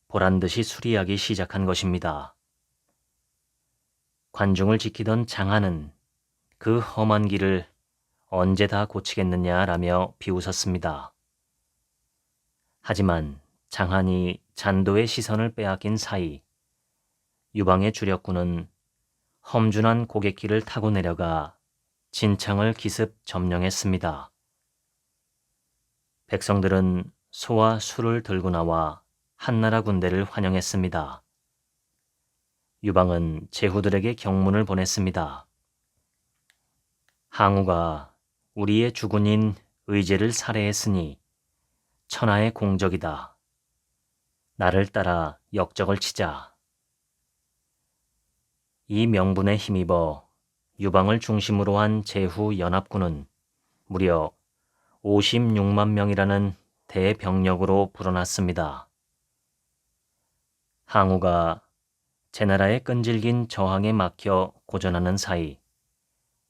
보란듯이 수리하기 시작한 것입니다. 관중을 지키던 장하는 그 험한 길을 언제 다 고치겠느냐라며 비웃었습니다. 하지만 장한이 잔도의 시선을 빼앗긴 사이 유방의 주력군은 험준한 고갯길을 타고 내려가 진창을 기습 점령했습니다. 백성들은 소와 술을 들고 나와 한나라 군대를 환영했습니다. 유방은 제후들에게 경문을 보냈습니다. 항우가 우리의 주군인 의제를 살해했으니 천하의 공적이다. 나를 따라 역적을 치자. 이 명분에 힘입어 유방을 중심으로 한 제후 연합군은 무려 56만 명이라는 대병력으로 불어났습니다. 항우가 제나라의 끈질긴 저항에 막혀 고전하는 사이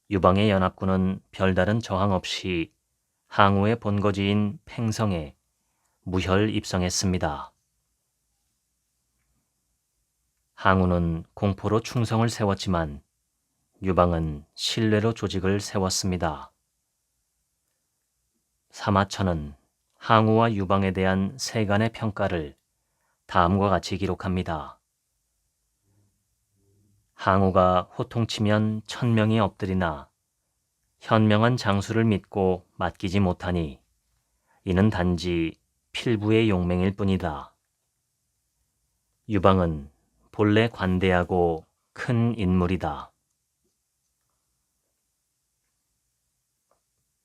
유방의 연합군은 별다른 저항 없이 항우의 본거지인 팽성에 무혈 입성했습니다. 항우는 공포로 충성을 세웠지만 유방은 신뢰로 조직을 세웠습니다. 사마천은 항우와 유방에 대한 세간의 평가를 다음과 같이 기록합니다. 항우가 호통치면 1000명이 엎드리나 현명한 장수를 믿고 맡기지 못하니 이는 단지 필부의 용맹일 뿐이다. 유방은 본래 관대하고 큰 인물이다.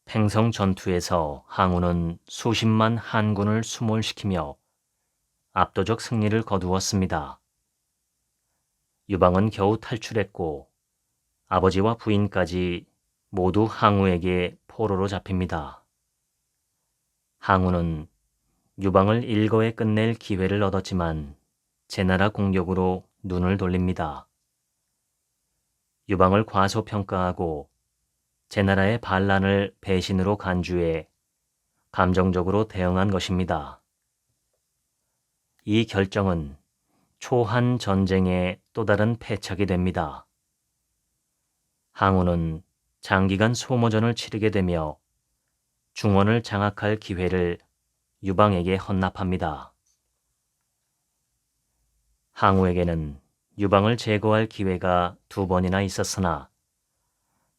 팽성 전투에서 항우는 수십만 한군을 수몰시키며 압도적 승리를 거두었습니다. 유방은 겨우 탈출했고 아버지와 부인까지 모두 항우에게 포로로 잡힙니다. 항우는 유방을 일거에 끝낼 기회를 얻었지만 제나라 공격으로 눈을 돌립니다. 유방을 과소평가하고 제나라의 반란을 배신으로 간주해 감정적으로 대응한 것입니다. 이 결정은 초한 전쟁의 또 다른 패착이 됩니다. 항우는 장기간 소모전을 치르게 되며 중원을 장악할 기회를 유방에게 헌납합니다. 항우에게는 유방을 제거할 기회가 2번이나 있었으나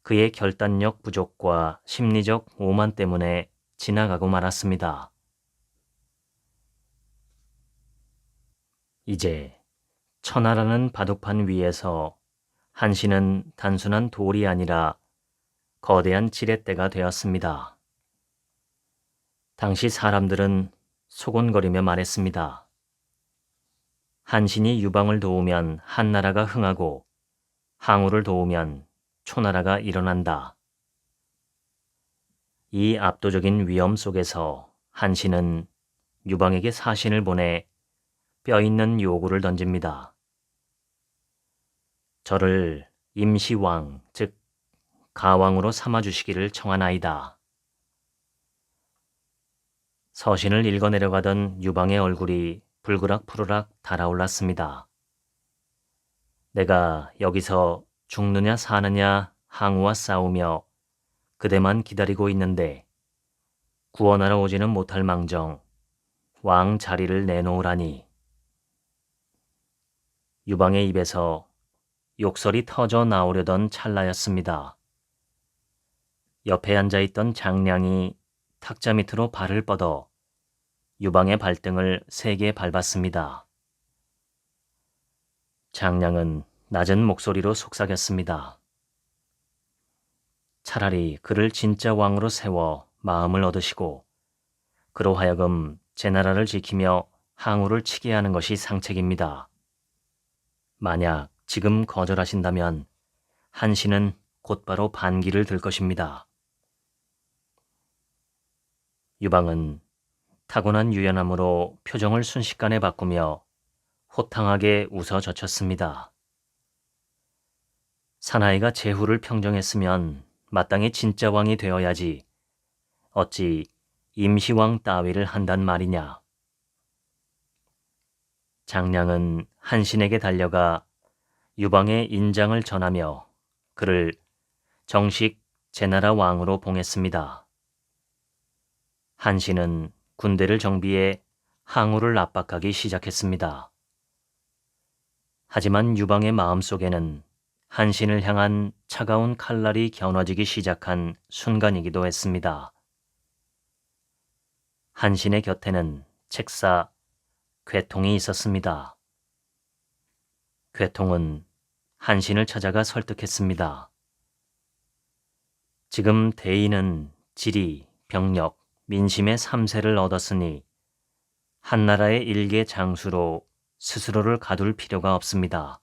그의 결단력 부족과 심리적 오만 때문에 지나가고 말았습니다. 이제 천하라는 바둑판 위에서 한신은 단순한 돌이 아니라 거대한 지렛대가 되었습니다. 당시 사람들은 소곤거리며 말했습니다. 한신이 유방을 도우면 한나라가 흥하고 항우를 도우면 초나라가 일어난다. 이 압도적인 위험 속에서 한신은 유방에게 사신을 보내 뼈있는 요구를 던집니다. 저를 임시왕, 즉 가왕으로 삼아주시기를 청하나이다. 서신을 읽어내려가던 유방의 얼굴이 불그락푸르락 달아올랐습니다. 내가 여기서 죽느냐 사느냐 항우와 싸우며 그대만 기다리고 있는데 구원하러 오지는 못할 망정 왕 자리를 내놓으라니. 유방의 입에서 욕설이 터져 나오려던 찰나였습니다. 옆에 앉아있던 장량이 탁자 밑으로 발을 뻗어 유방의 발등을 3개 밟았습니다. 장량은 낮은 목소리로 속삭였습니다. 차라리 그를 진짜 왕으로 세워 마음을 얻으시고 그로 하여금 제 나라를 지키며 항우를 치게 하는 것이 상책입니다. 만약 지금 거절하신다면 한신은 곧바로 반기를 들 것입니다. 유방은 타고난 유연함으로 표정을 순식간에 바꾸며 호탕하게 웃어 젖혔습니다. 사나이가 제후를 평정했으면 마땅히 진짜 왕이 되어야지 어찌 임시왕 따위를 한단 말이냐. 장량은 한신에게 달려가 유방의 인장을 전하며 그를 정식 제나라 왕으로 봉했습니다. 한신은 군대를 정비해 항우를 압박하기 시작했습니다. 하지만 유방의 마음속에는 한신을 향한 차가운 칼날이 겨눠지기 시작한 순간이기도 했습니다. 한신의 곁에는 책사 괴통이 있었습니다. 괴통은 한신을 찾아가 설득했습니다. 지금 대인은 지리, 병력, 민심의 3세를 얻었으니 한나라의 일개 장수로 스스로를 가둘 필요가 없습니다.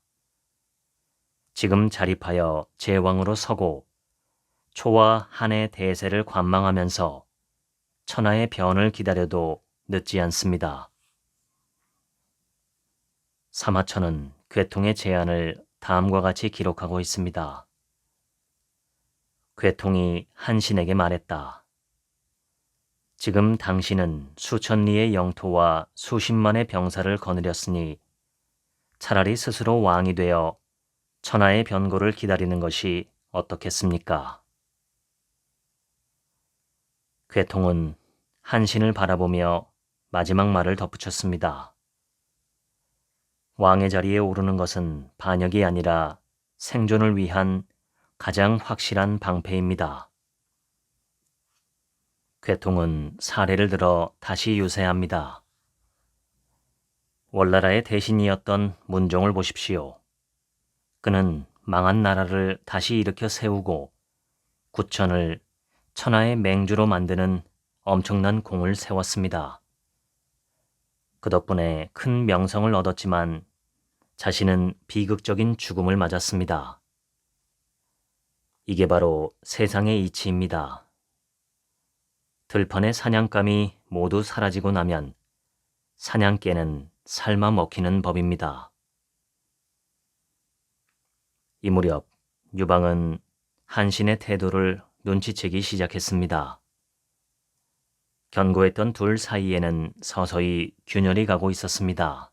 지금 자립하여 제왕으로 서고 초와 한의 대세를 관망하면서 천하의 변을 기다려도 늦지 않습니다. 사마천은 괴통의 제안을 다음과 같이 기록하고 있습니다. 괴통이 한신에게 말했다. 지금 당신은 수천 리의 영토와 수십만의 병사를 거느렸으니 차라리 스스로 왕이 되어 천하의 변고를 기다리는 것이 어떻겠습니까? 괴통은 한신을 바라보며 마지막 말을 덧붙였습니다. 왕의 자리에 오르는 것은 반역이 아니라 생존을 위한 가장 확실한 방패입니다. 괴통은 사례를 들어 다시 유세합니다. 월나라의 대신이었던 문종을 보십시오. 그는 망한 나라를 다시 일으켜 세우고 구천을 천하의 맹주로 만드는 엄청난 공을 세웠습니다. 그 덕분에 큰 명성을 얻었지만 자신은 비극적인 죽음을 맞았습니다. 이게 바로 세상의 이치입니다. 들판의 사냥감이 모두 사라지고 나면 사냥개는 삶아 먹히는 법입니다. 이 무렵 유방은 한신의 태도를 눈치채기 시작했습니다. 견고했던 둘 사이에는 서서히 균열이 가고 있었습니다.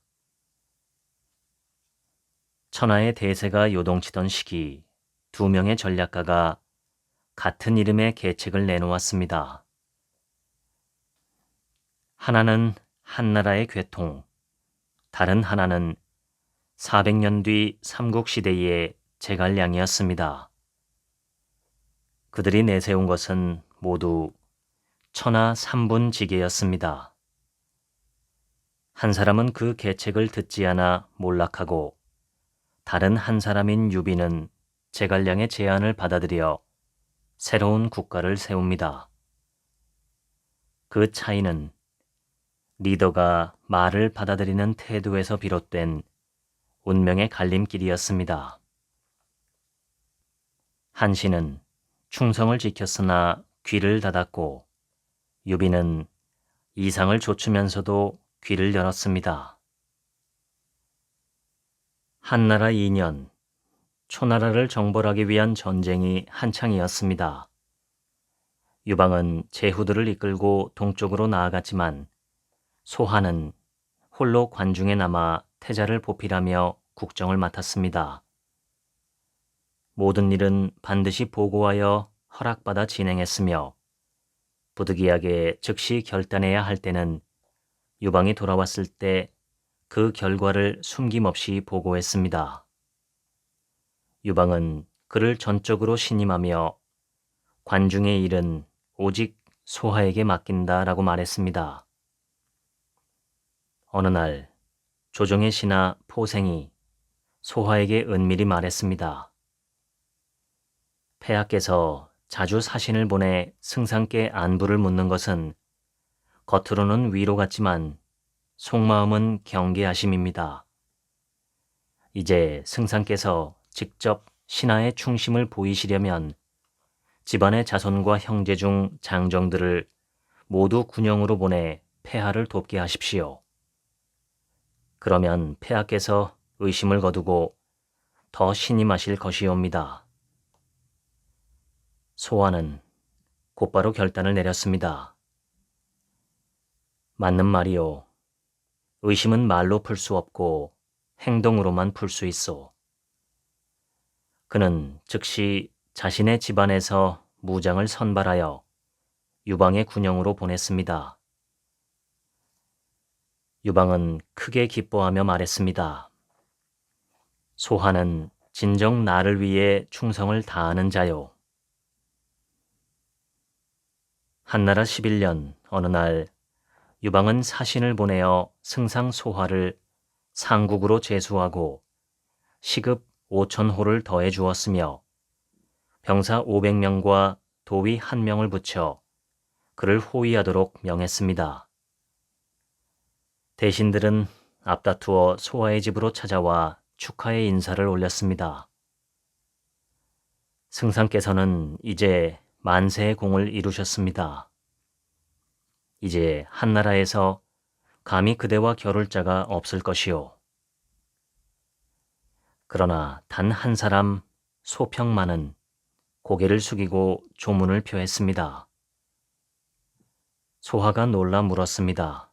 천하의 대세가 요동치던 시기 두 명의 전략가가 같은 이름의 계책을 내놓았습니다. 하나는 한나라의 괴통, 다른 하나는 400년 뒤 삼국시대의 제갈량이었습니다. 그들이 내세운 것은 모두 천하 삼분지계였습니다. 한 사람은 그 계책을 듣지 않아 몰락하고 다른 한 사람인 유비는 제갈량의 제안을 받아들여 새로운 국가를 세웁니다. 그 차이는 리더가 말을 받아들이는 태도에서 비롯된 운명의 갈림길이었습니다. 한신은 충성을 지켰으나 귀를 닫았고 유비는 이상을 좇으면서도 귀를 열었습니다. 한나라 2년, 초나라를 정벌하기 위한 전쟁이 한창이었습니다. 유방은 제후들을 이끌고 동쪽으로 나아갔지만 소한은 홀로 관중에 남아 태자를 보필하며 국정을 맡았습니다. 모든 일은 반드시 보고하여 허락받아 진행했으며 부득이하게 즉시 결단해야 할 때는 유방이 돌아왔을 때 그 결과를 숨김없이 보고했습니다. 유방은 그를 전적으로 신임하며 관중의 일은 오직 소하에게 맡긴다라고 말했습니다. 어느 날 조정의 신하 포생이 소하에게 은밀히 말했습니다. 폐하께서 자주 사신을 보내 승상께 안부를 묻는 것은 겉으로는 위로 같지만 속마음은 경계하심입니다. 이제 승상께서 직접 신하의 충심을 보이시려면 집안의 자손과 형제 중 장정들을 모두 군영으로 보내 폐하를 돕게 하십시오. 그러면 폐하께서 의심을 거두고 더 신임하실 것이옵니다. 소환은 곧바로 결단을 내렸습니다. 맞는 말이오. 의심은 말로 풀 수 없고 행동으로만 풀 수 있소. 그는 즉시 자신의 집안에서 무장을 선발하여 유방의 군영으로 보냈습니다. 유방은 크게 기뻐하며 말했습니다. 소환은 진정 나를 위해 충성을 다하는 자요. 한나라 11년 어느 날 유방은 사신을 보내어 승상 소화를 상국으로 제수하고 시급 5,000호를 더해 주었으며 병사 500명과 도위 1명을 붙여 그를 호위하도록 명했습니다. 대신들은 앞다투어 소화의 집으로 찾아와 축하의 인사를 올렸습니다. 승상께서는 이제 만세의 공을 이루셨습니다. 이제 한나라에서 감히 그대와 겨룰 자가 없을 것이오. 그러나 단 한 사람 소평만은 고개를 숙이고 조문을 표했습니다. 소화가 놀라 물었습니다.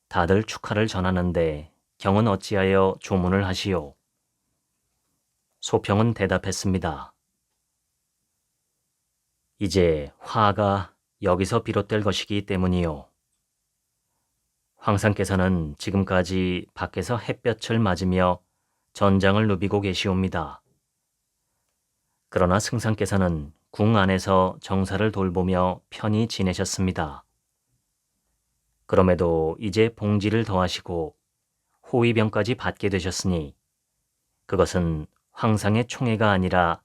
다들 축하를 전하는데 경은 어찌하여 조문을 하시오? 소평은 대답했습니다. 이제 화가 여기서 비롯될 것이기 때문이요. 황상께서는 지금까지 밖에서 햇볕을 맞으며 전장을 누비고 계시옵니다. 그러나 승상께서는 궁 안에서 정사를 돌보며 편히 지내셨습니다. 그럼에도 이제 봉지를 더하시고 호위병까지 받게 되셨으니 그것은 황상의 총애가 아니라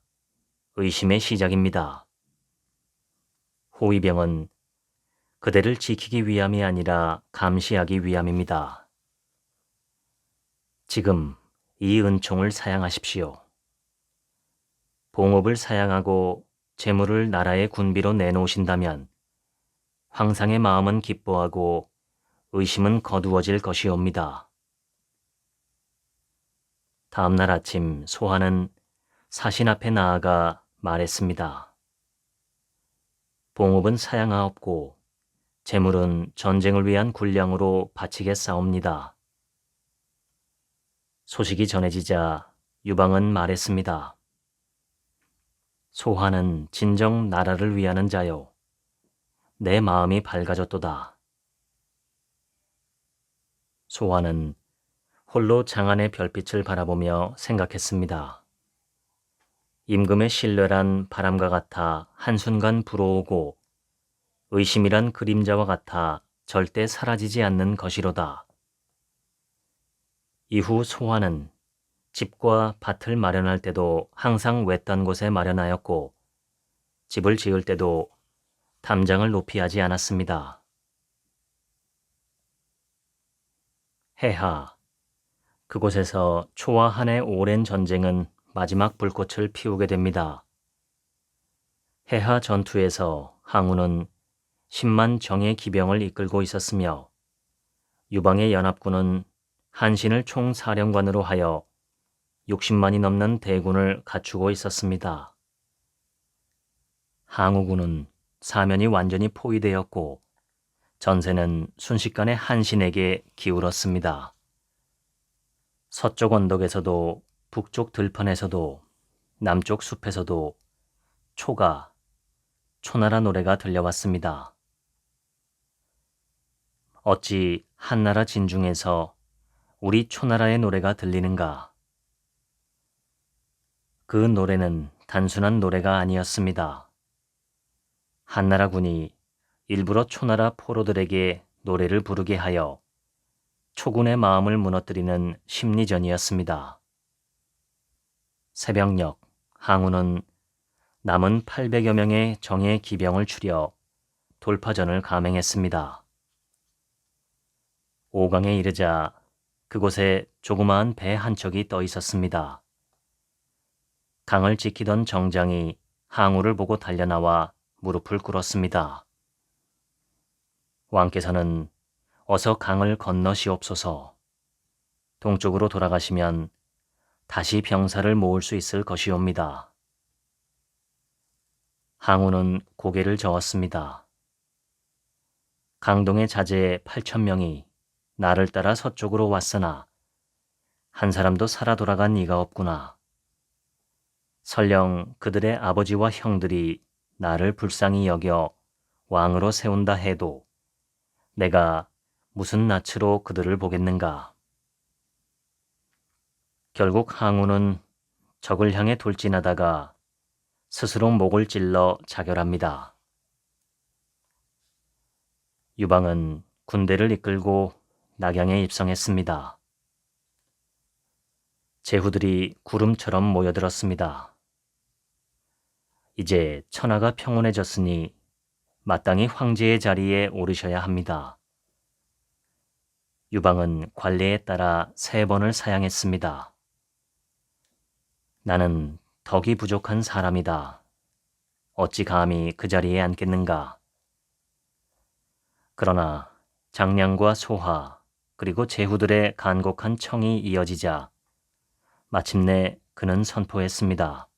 의심의 시작입니다. 호위병은 그대를 지키기 위함이 아니라 감시하기 위함입니다. 지금 이 은총을 사양하십시오. 봉업을 사양하고 재물을 나라의 군비로 내놓으신다면 황상의 마음은 기뻐하고 의심은 거두어질 것이옵니다. 다음날 아침 소하는 사신 앞에 나아가 말했습니다. 봉업은 사양하옵고 재물은 전쟁을 위한 군량으로 바치겠사옵니다. 소식이 전해지자 유방은 말했습니다. 소하는 진정 나라를 위하는 자요. 내 마음이 밝아졌도다. 소하는 홀로 장안의 별빛을 바라보며 생각했습니다. 임금의 신뢰란 바람과 같아 한순간 불어오고 의심이란 그림자와 같아 절대 사라지지 않는 것이로다. 이후 소하는 집과 밭을 마련할 때도 항상 외딴 곳에 마련하였고 집을 지을 때도 담장을 높이 하지 않았습니다. 해하, 그곳에서 초와 한의 오랜 전쟁은 마지막 불꽃을 피우게 됩니다. 해하 전투에서 항우는 10만 정예 기병을 이끌고 있었으며 유방의 연합군은 한신을 총사령관으로 하여 60만이 넘는 대군을 갖추고 있었습니다. 항우군은 사면이 완전히 포위되었고 전세는 순식간에 한신에게 기울었습니다. 서쪽 언덕에서도 북쪽 들판에서도 남쪽 숲에서도 초가, 초나라 노래가 들려왔습니다. 어찌 한나라 진중에서 우리 초나라의 노래가 들리는가? 그 노래는 단순한 노래가 아니었습니다. 한나라군이 일부러 초나라 포로들에게 노래를 부르게 하여 초군의 마음을 무너뜨리는 심리전이었습니다. 새벽녘 항우는 남은 800여 명의 정예 기병을 추려 돌파전을 감행했습니다. 오강에 이르자 그곳에 조그마한 배 한 척이 떠 있었습니다. 강을 지키던 정장이 항우를 보고 달려나와 무릎을 꿇었습니다. 왕께서는 어서 강을 건너시옵소서. 동쪽으로 돌아가시면 다시 병사를 모을 수 있을 것이옵니다. 항우는 고개를 저었습니다. 강동의 자제 8,000명이 나를 따라 서쪽으로 왔으나 한 사람도 살아 돌아간 이가 없구나. 설령 그들의 아버지와 형들이 나를 불쌍히 여겨 왕으로 세운다 해도 내가 무슨 낯으로 그들을 보겠는가. 결국 항우는 적을 향해 돌진하다가 스스로 목을 찔러 자결합니다. 유방은 군대를 이끌고 낙양에 입성했습니다. 제후들이 구름처럼 모여들었습니다. 이제 천하가 평온해졌으니 마땅히 황제의 자리에 오르셔야 합니다. 유방은 관례에 따라 3번을 사양했습니다. 나는 덕이 부족한 사람이다. 어찌 감히 그 자리에 앉겠는가. 그러나 장량과 소하 그리고 제후들의 간곡한 청이 이어지자 마침내 그는 선포했습니다.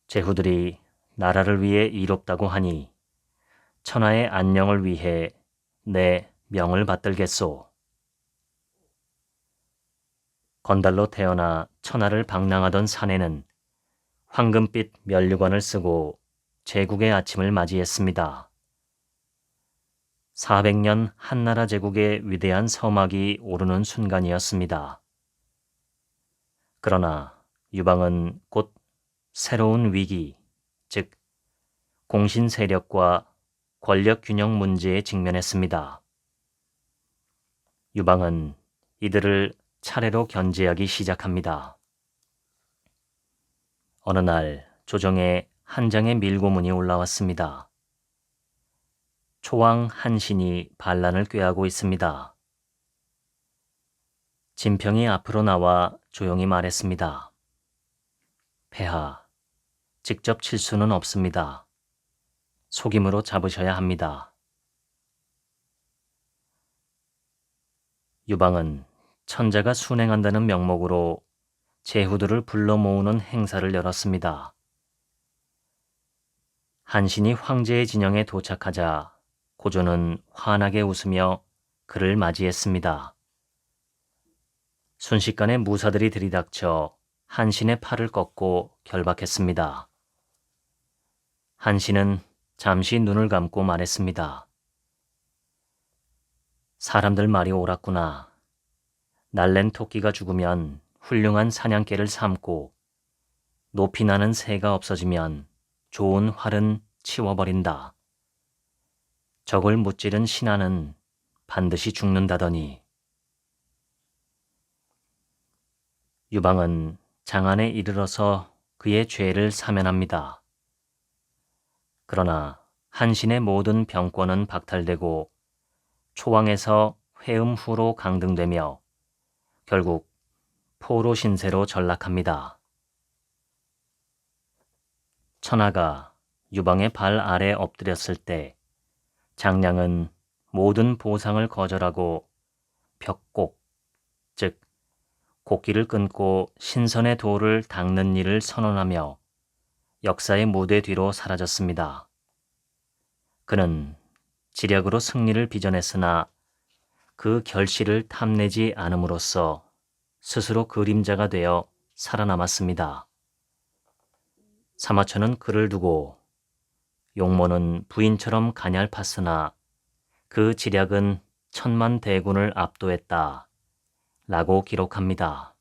제후들이 나라를 위해 이롭다고 하니 천하의 안녕을 위해 내 명을 받들겠소. 건달로 태어나 천하를 방랑하던 사내는 황금빛 면류관을 쓰고 제국의 아침을 맞이했습니다. 400년 한나라 제국의 위대한 서막이 오르는 순간이었습니다. 그러나 유방은 곧 새로운 위기, 즉 공신 세력과 권력 균형 문제에 직면했습니다. 유방은 이들을 차례로 견제하기 시작합니다. 어느 날 조정에 한 장의 밀고문이 올라왔습니다. 초왕 한신이 반란을 꾀하고 있습니다. 진평이 앞으로 나와 조용히 말했습니다. 폐하, 직접 칠 수는 없습니다. 속임으로 잡으셔야 합니다. 유방은 천자가 순행한다는 명목으로 제후들을 불러 모으는 행사를 열었습니다. 한신이 황제의 진영에 도착하자 고조는 환하게 웃으며 그를 맞이했습니다. 순식간에 무사들이 들이닥쳐 한신의 팔을 꺾고 결박했습니다. 한신은 잠시 눈을 감고 말했습니다. 사람들 말이 옳았구나. 날랜 토끼가 죽으면 훌륭한 사냥개를 삼고 높이 나는 새가 없어지면 좋은 활은 치워버린다. 적을 무찌른 신하는 반드시 죽는다더니. 유방은 장안에 이르러서 그의 죄를 사면합니다. 그러나 한신의 모든 병권은 박탈되고 초왕에서 회음후로 강등되며 결국 포로 신세로 전락합니다. 천하가 유방의 발 아래 엎드렸을 때 장량은 모든 보상을 거절하고 벽곡, 즉 곡기를 끊고 신선의 도를 닦는 일을 선언하며 역사의 무대 뒤로 사라졌습니다. 그는 지략으로 승리를 빚어냈으나 그 결실을 탐내지 않음으로써 스스로 그림자가 되어 살아남았습니다. 사마천은 그를 두고 용모는 부인처럼 가냘팠으나 그 지략은 1000만 대군을 압도했다 라고 기록합니다.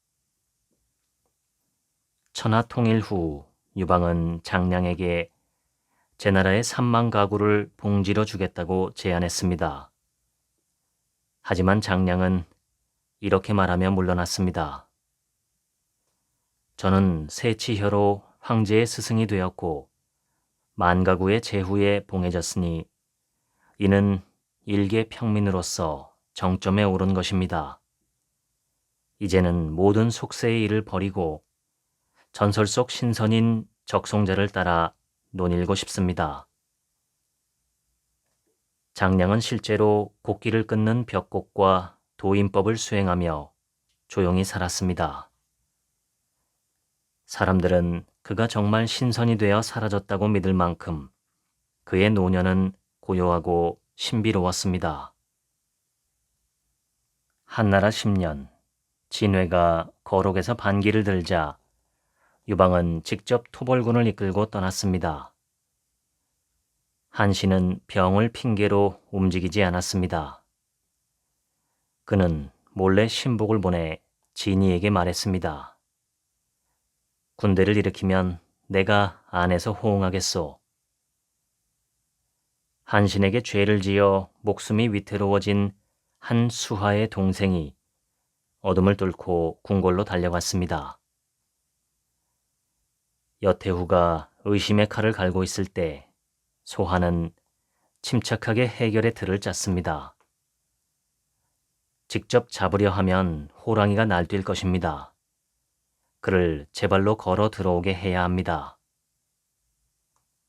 천하 통일 후 유방은 장량에게 제나라의 3만 가구를 봉지로 주겠다고 제안했습니다. 하지만 장량은 이렇게 말하며 물러났습니다. 저는 세치혀로 황제의 스승이 되었고 만가구의 제후에 봉해졌으니 이는 일개 평민으로서 정점에 오른 것입니다. 이제는 모든 속세의 일을 버리고 전설 속 신선인 적송자를 따라 논일고 싶습니다. 장량은 실제로 곡기를 끊는 벽곡과 도인법을 수행하며 조용히 살았습니다. 사람들은 그가 정말 신선이 되어 사라졌다고 믿을 만큼 그의 노년은 고요하고 신비로웠습니다. 한나라 10년, 진회가 거록에서 반기를 들자 유방은 직접 토벌군을 이끌고 떠났습니다. 한신은 병을 핑계로 움직이지 않았습니다. 그는 몰래 신복을 보내 진이에게 말했습니다. 군대를 일으키면 내가 안에서 호응하겠소. 한신에게 죄를 지어 목숨이 위태로워진 한 수하의 동생이 어둠을 뚫고 궁궐로 달려갔습니다. 여태후가 의심의 칼을 갈고 있을 때 소하는 침착하게 해결의 틀을 짰습니다. 직접 잡으려 하면 호랑이가 날뛸 것입니다. 그를 제 발로 걸어 들어오게 해야 합니다.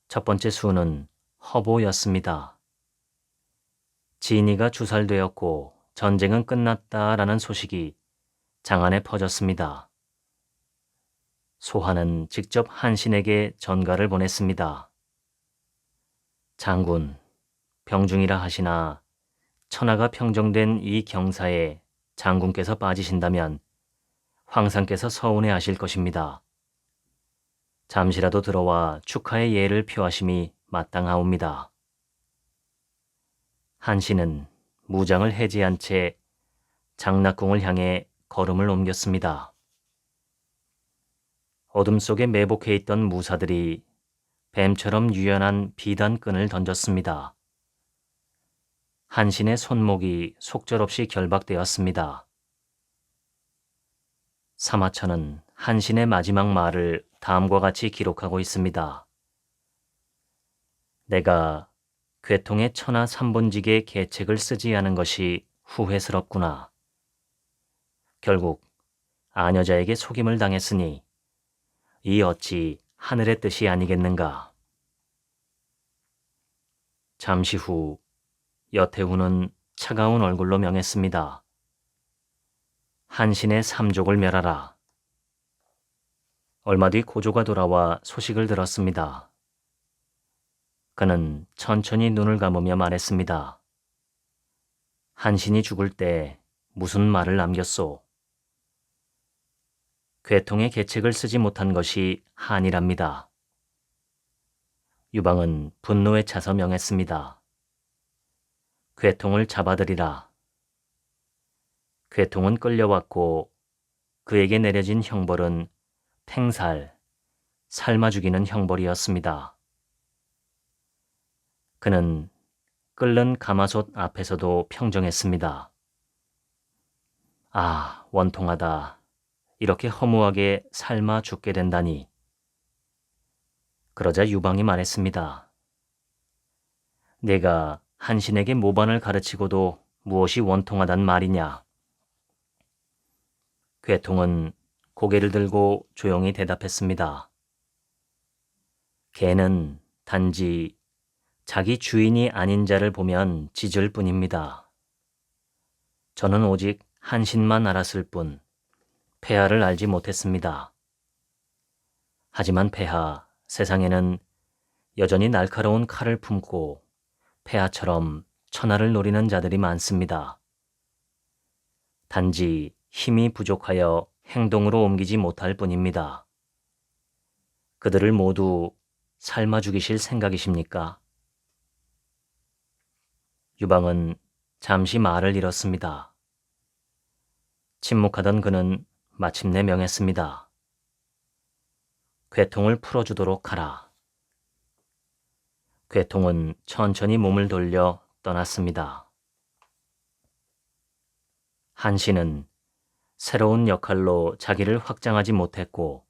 첫 번째 수는 허보였습니다. 진이가 주살되었고 전쟁은 끝났다라는 소식이 장안에 퍼졌습니다. 소하는 직접 한신에게 전가를 보냈습니다. 장군, 병중이라 하시나 천하가 평정된 이 경사에 장군께서 빠지신다면 황상께서 서운해하실 것입니다. 잠시라도 들어와 축하의 예를 표하심이 마땅하옵니다. 한신은 무장을 해제한 채 장락궁을 향해 걸음을 옮겼습니다. 어둠 속에 매복해 있던 무사들이 뱀처럼 유연한 비단끈을 던졌습니다. 한신의 손목이 속절없이 결박되었습니다. 사마천은 한신의 마지막 말을 다음과 같이 기록하고 있습니다. 내가 괴통의 천하 삼본직의 계책을 쓰지 않은 것이 후회스럽구나. 결국 아녀자에게 속임을 당했으니 이 어찌 하늘의 뜻이 아니겠는가. 잠시 후 여태후는 차가운 얼굴로 명했습니다. 한신의 삼족을 멸하라. 얼마 뒤 고조가 돌아와 소식을 들었습니다. 그는 천천히 눈을 감으며 말했습니다. 한신이 죽을 때 무슨 말을 남겼소? 괴통의 계책을 쓰지 못한 것이 한이랍니다. 유방은 분노에 차서 명했습니다. 괴통을 잡아들이라. 괴통은 끌려왔고 그에게 내려진 형벌은 팽살, 삶아 죽이는 형벌이었습니다. 그는 끓는 가마솥 앞에서도 평정했습니다. 아, 원통하다. 이렇게 허무하게 삶아 죽게 된다니. 그러자 유방이 말했습니다. 내가 한신에게 모반을 가르치고도 무엇이 원통하단 말이냐. 괴통은 고개를 들고 조용히 대답했습니다. 개는 단지 자기 주인이 아닌 자를 보면 짖을 뿐입니다. 저는 오직 한신만 알았을 뿐 폐하를 알지 못했습니다. 하지만 폐하, 세상에는 여전히 날카로운 칼을 품고 폐하처럼 천하를 노리는 자들이 많습니다. 단지 힘이 부족하여 행동으로 옮기지 못할 뿐입니다. 그들을 모두 삶아 죽이실 생각이십니까? 유방은 잠시 말을 잃었습니다. 침묵하던 그는 마침내 명했습니다. 괴통을 풀어주도록 하라. 괴통은 천천히 몸을 돌려 떠났습니다. 한신은 새로운 역할로 자기를 확장하지 못했고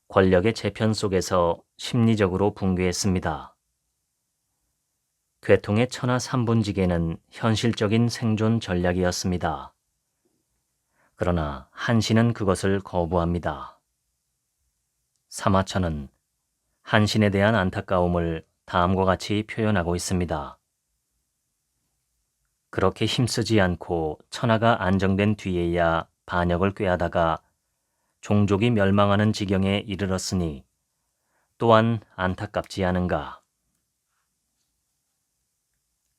권력의 재편 속에서 심리적으로 붕괴했습니다. 괴통의 천하 삼본직에는 현실적인 생존 전략이었습니다. 그러나 한신은 그것을 거부합니다. 사마천은 한신에 대한 안타까움을 다음과 같이 표현하고 있습니다. 그렇게 힘쓰지 않고 천하가 안정된 뒤에야 반역을 꾀하다가 종족이 멸망하는 지경에 이르렀으니 또한 안타깝지 않은가.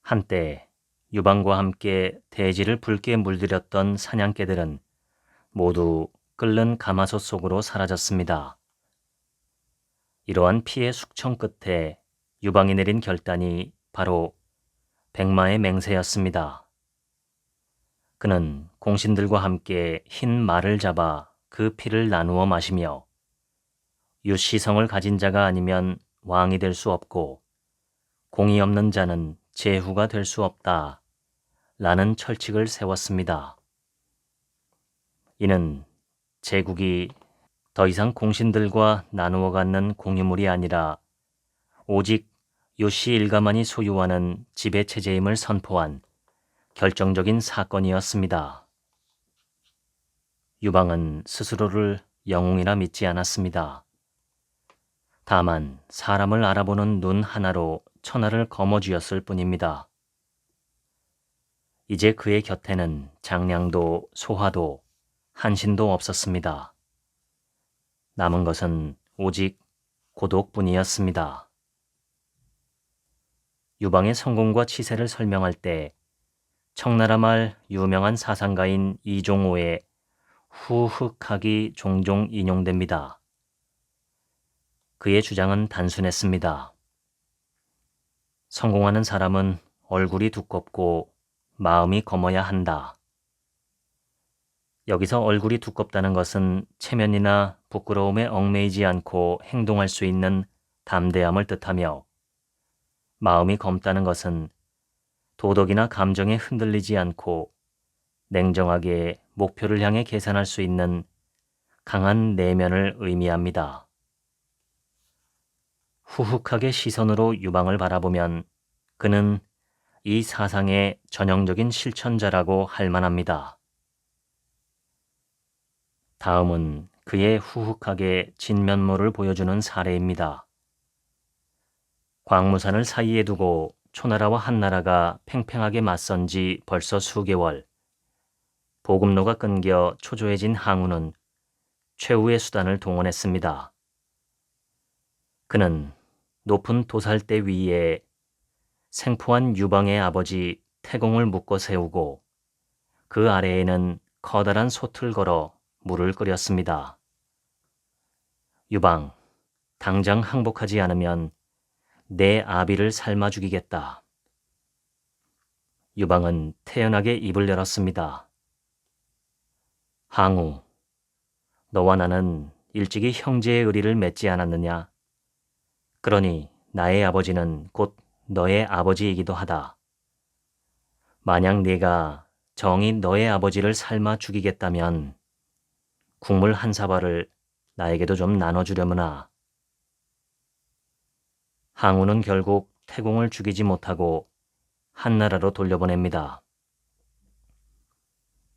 한때 유방과 함께 대지를 붉게 물들였던 사냥개들은 모두 끓는 가마솥 속으로 사라졌습니다. 이러한 피해 숙청 끝에 유방이 내린 결단이 바로 백마의 맹세였습니다. 그는 공신들과 함께 흰 말을 잡아 그 피를 나누어 마시며 유시성을 가진 자가 아니면 왕이 될 수 없고 공이 없는 자는 제후가 될 수 없다 라는 철칙을 세웠습니다. 이는 제국이 더 이상 공신들과 나누어 갖는 공유물이 아니라 오직 요시 일가만이 소유하는 지배체제임을 선포한 결정적인 사건이었습니다. 유방은 스스로를 영웅이라 믿지 않았습니다. 다만 사람을 알아보는 눈 하나로 천하를 거머쥐었을 뿐입니다. 이제 그의 곁에는 장량도 소화도 한신도 없었습니다. 남은 것은 오직 고독뿐이었습니다. 유방의 성공과 치세를 설명할 때 청나라 말 유명한 사상가인 이종호의 후흑학이 종종 인용됩니다. 그의 주장은 단순했습니다. 성공하는 사람은 얼굴이 두껍고 마음이 검어야 한다. 여기서 얼굴이 두껍다는 것은 체면이나 부끄러움에 얽매이지 않고 행동할 수 있는 담대함을 뜻하며, 마음이 검다는 것은 도덕이나 감정에 흔들리지 않고 냉정하게 목표를 향해 계산할 수 있는 강한 내면을 의미합니다. 후흑하게 시선으로 유방을 바라보면 그는 이 사상의 전형적인 실천자라고 할 만합니다. 다음은 그의 후흑하게 진면모를 보여주는 사례입니다. 광무산을 사이에 두고 초나라와 한나라가 팽팽하게 맞선 지 벌써 수개월, 보급로가 끊겨 초조해진 항우는 최후의 수단을 동원했습니다. 그는 높은 도살대 위에 생포한 유방의 아버지 태공을 묶어 세우고 그 아래에는 커다란 솥을 걸어 물을 끓였습니다. 유방, 당장 항복하지 않으면 내 아비를 삶아 죽이겠다. 유방은 태연하게 입을 열었습니다. 항우, 너와 나는 일찍이 형제의 의리를 맺지 않았느냐? 그러니 나의 아버지는 곧 너의 아버지이기도 하다. 만약 네가 정이 너의 아버지를 삶아 죽이겠다면 국물 한 사발을 나에게도 좀 나눠주려무나. 항우는 결국 태공을 죽이지 못하고 한나라로 돌려보냅니다.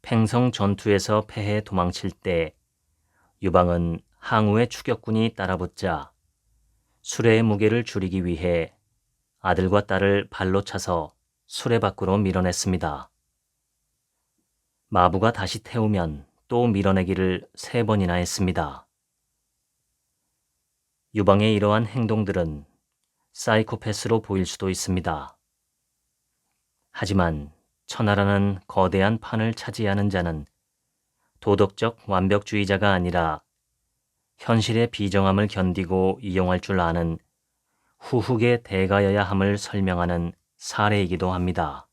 팽성 전투에서 패해 도망칠 때 유방은 항우의 추격군이 따라붙자 수레의 무게를 줄이기 위해 아들과 딸을 발로 차서 수레 밖으로 밀어냈습니다. 마부가 다시 태우면 또 밀어내기를 3번이나 했습니다. 유방의 이러한 행동들은 사이코패스로 보일 수도 있습니다. 하지만 천하라는 거대한 판을 차지하는 자는 도덕적 완벽주의자가 아니라 현실의 비정함을 견디고 이용할 줄 아는 후흑의 대가여야 함을 설명하는 사례이기도 합니다.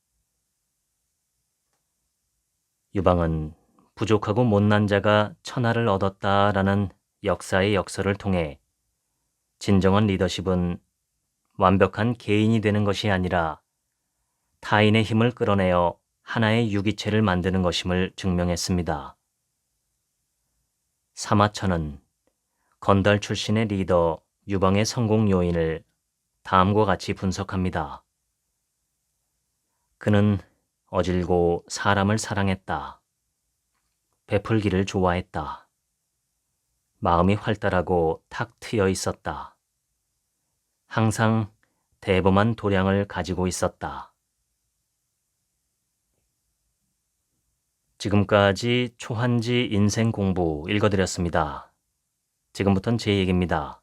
유방은 부족하고 못난 자가 천하를 얻었다라는 역사의 역설을 통해 진정한 리더십은 완벽한 개인이 되는 것이 아니라 타인의 힘을 끌어내어 하나의 유기체를 만드는 것임을 증명했습니다. 사마천은 건달 출신의 리더 유방의 성공 요인을 다음과 같이 분석합니다. 그는 어질고 사람을 사랑했다. 베풀기를 좋아했다. 마음이 활달하고 탁 트여 있었다. 항상 대범한 도량을 가지고 있었다. 지금까지 초한지 인생 공부 읽어드렸습니다. 지금부터는 제 얘기입니다.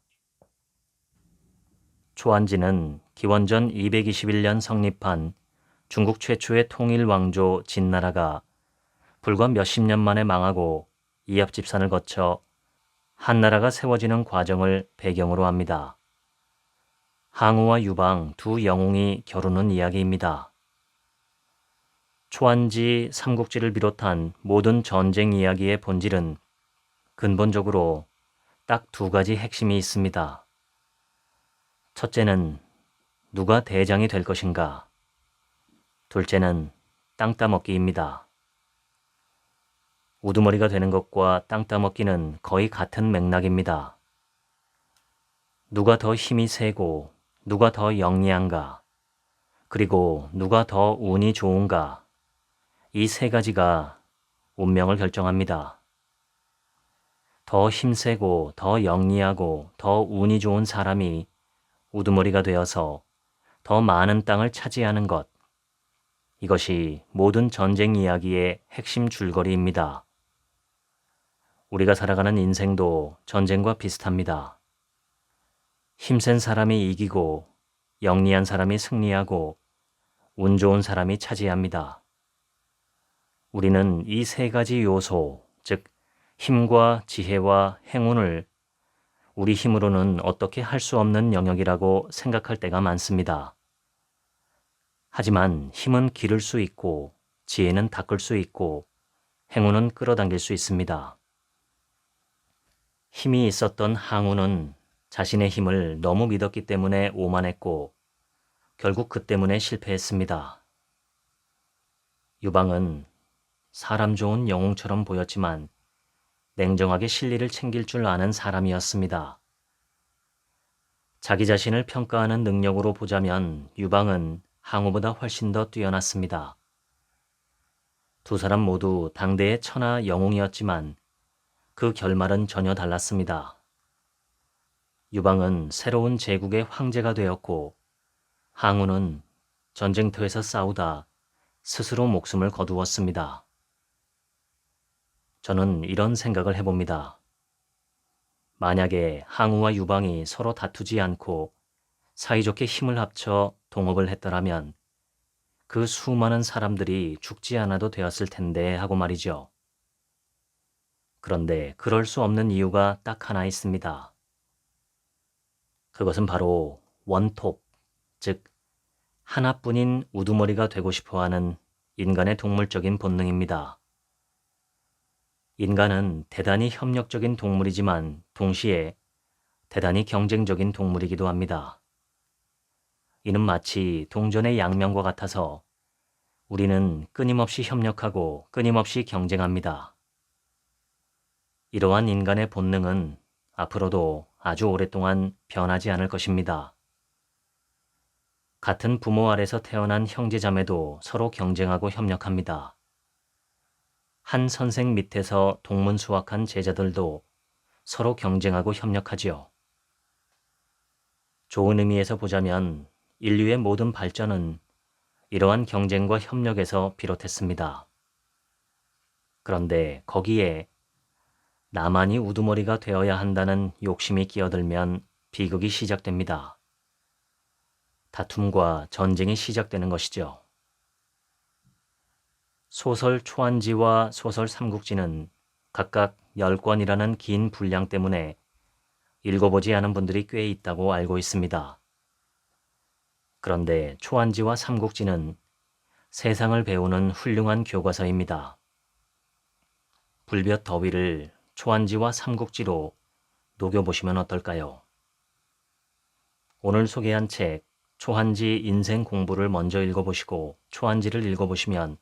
초한지는 기원전 221년 성립한 중국 최초의 통일 왕조 진나라가 불과 몇십 년 만에 망하고 이합집산을 거쳐 한나라가 세워지는 과정을 배경으로 합니다. 항우와 유방 두 영웅이 겨루는 이야기입니다. 초한지, 삼국지를 비롯한 모든 전쟁 이야기의 본질은 근본적으로 딱 두 가지 핵심이 있습니다. 첫째는 누가 대장이 될 것인가. 둘째는 땅 따먹기입니다. 우두머리가 되는 것과 땅 따먹기는 거의 같은 맥락입니다. 누가 더 힘이 세고 누가 더 영리한가, 그리고 누가 더 운이 좋은가, 이 세 가지가 운명을 결정합니다. 더 힘세고 더 영리하고 더 운이 좋은 사람이 우두머리가 되어서 더 많은 땅을 차지하는 것, 이것이 모든 전쟁 이야기의 핵심 줄거리입니다. 우리가 살아가는 인생도 전쟁과 비슷합니다. 힘센 사람이 이기고 영리한 사람이 승리하고 운 좋은 사람이 차지합니다. 우리는 이 세 가지 요소, 즉 힘과 지혜와 행운을 우리 힘으로는 어떻게 할 수 없는 영역이라고 생각할 때가 많습니다. 하지만 힘은 기를 수 있고 지혜는 닦을 수 있고 행운은 끌어당길 수 있습니다. 힘이 있었던 항우는 자신의 힘을 너무 믿었기 때문에 오만했고 결국 그 때문에 실패했습니다. 유방은 사람 좋은 영웅처럼 보였지만 냉정하게 실리를 챙길 줄 아는 사람이었습니다. 자기 자신을 평가하는 능력으로 보자면 유방은 항우보다 훨씬 더 뛰어났습니다. 두 사람 모두 당대의 천하 영웅이었지만 그 결말은 전혀 달랐습니다. 유방은 새로운 제국의 황제가 되었고 항우는 전쟁터에서 싸우다 스스로 목숨을 거두었습니다. 저는 이런 생각을 해봅니다. 만약에 항우와 유방이 서로 다투지 않고 사이좋게 힘을 합쳐 동업을 했더라면 그 수많은 사람들이 죽지 않아도 되었을 텐데 하고 말이죠. 그런데 그럴 수 없는 이유가 딱 하나 있습니다. 그것은 바로 원톱, 즉 하나뿐인 우두머리가 되고 싶어하는 인간의 동물적인 본능입니다. 인간은 대단히 협력적인 동물이지만 동시에 대단히 경쟁적인 동물이기도 합니다. 이는 마치 동전의 양면과 같아서 우리는 끊임없이 협력하고 끊임없이 경쟁합니다. 이러한 인간의 본능은 앞으로도 아주 오랫동안 변하지 않을 것입니다. 같은 부모 아래서 태어난 형제자매도 서로 경쟁하고 협력합니다. 한 선생 밑에서 동문 수학한 제자들도 서로 경쟁하고 협력하지요. 좋은 의미에서 보자면 인류의 모든 발전은 이러한 경쟁과 협력에서 비롯했습니다. 그런데 거기에 나만이 우두머리가 되어야 한다는 욕심이 끼어들면 비극이 시작됩니다. 다툼과 전쟁이 시작되는 것이죠. 소설 초한지와 소설 삼국지는 각각 10권이라는 긴 분량 때문에 읽어보지 않은 분들이 꽤 있다고 알고 있습니다. 그런데 초한지와 삼국지는 세상을 배우는 훌륭한 교과서입니다. 불볕 더위를 초한지와 삼국지로 녹여보시면 어떨까요? 오늘 소개한 책 초한지 인생 공부를 먼저 읽어보시고 초한지를 읽어보시면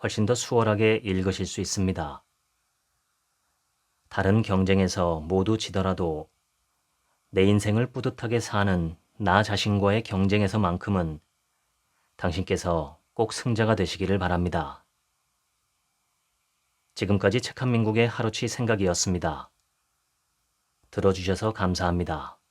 훨씬 더 수월하게 읽으실 수 있습니다. 다른 경쟁에서 모두 지더라도 내 인생을 뿌듯하게 사는 나 자신과의 경쟁에서만큼은 당신께서 꼭 승자가 되시기를 바랍니다. 지금까지 책 한 민국의 하루치 생각이었습니다. 들어주셔서 감사합니다.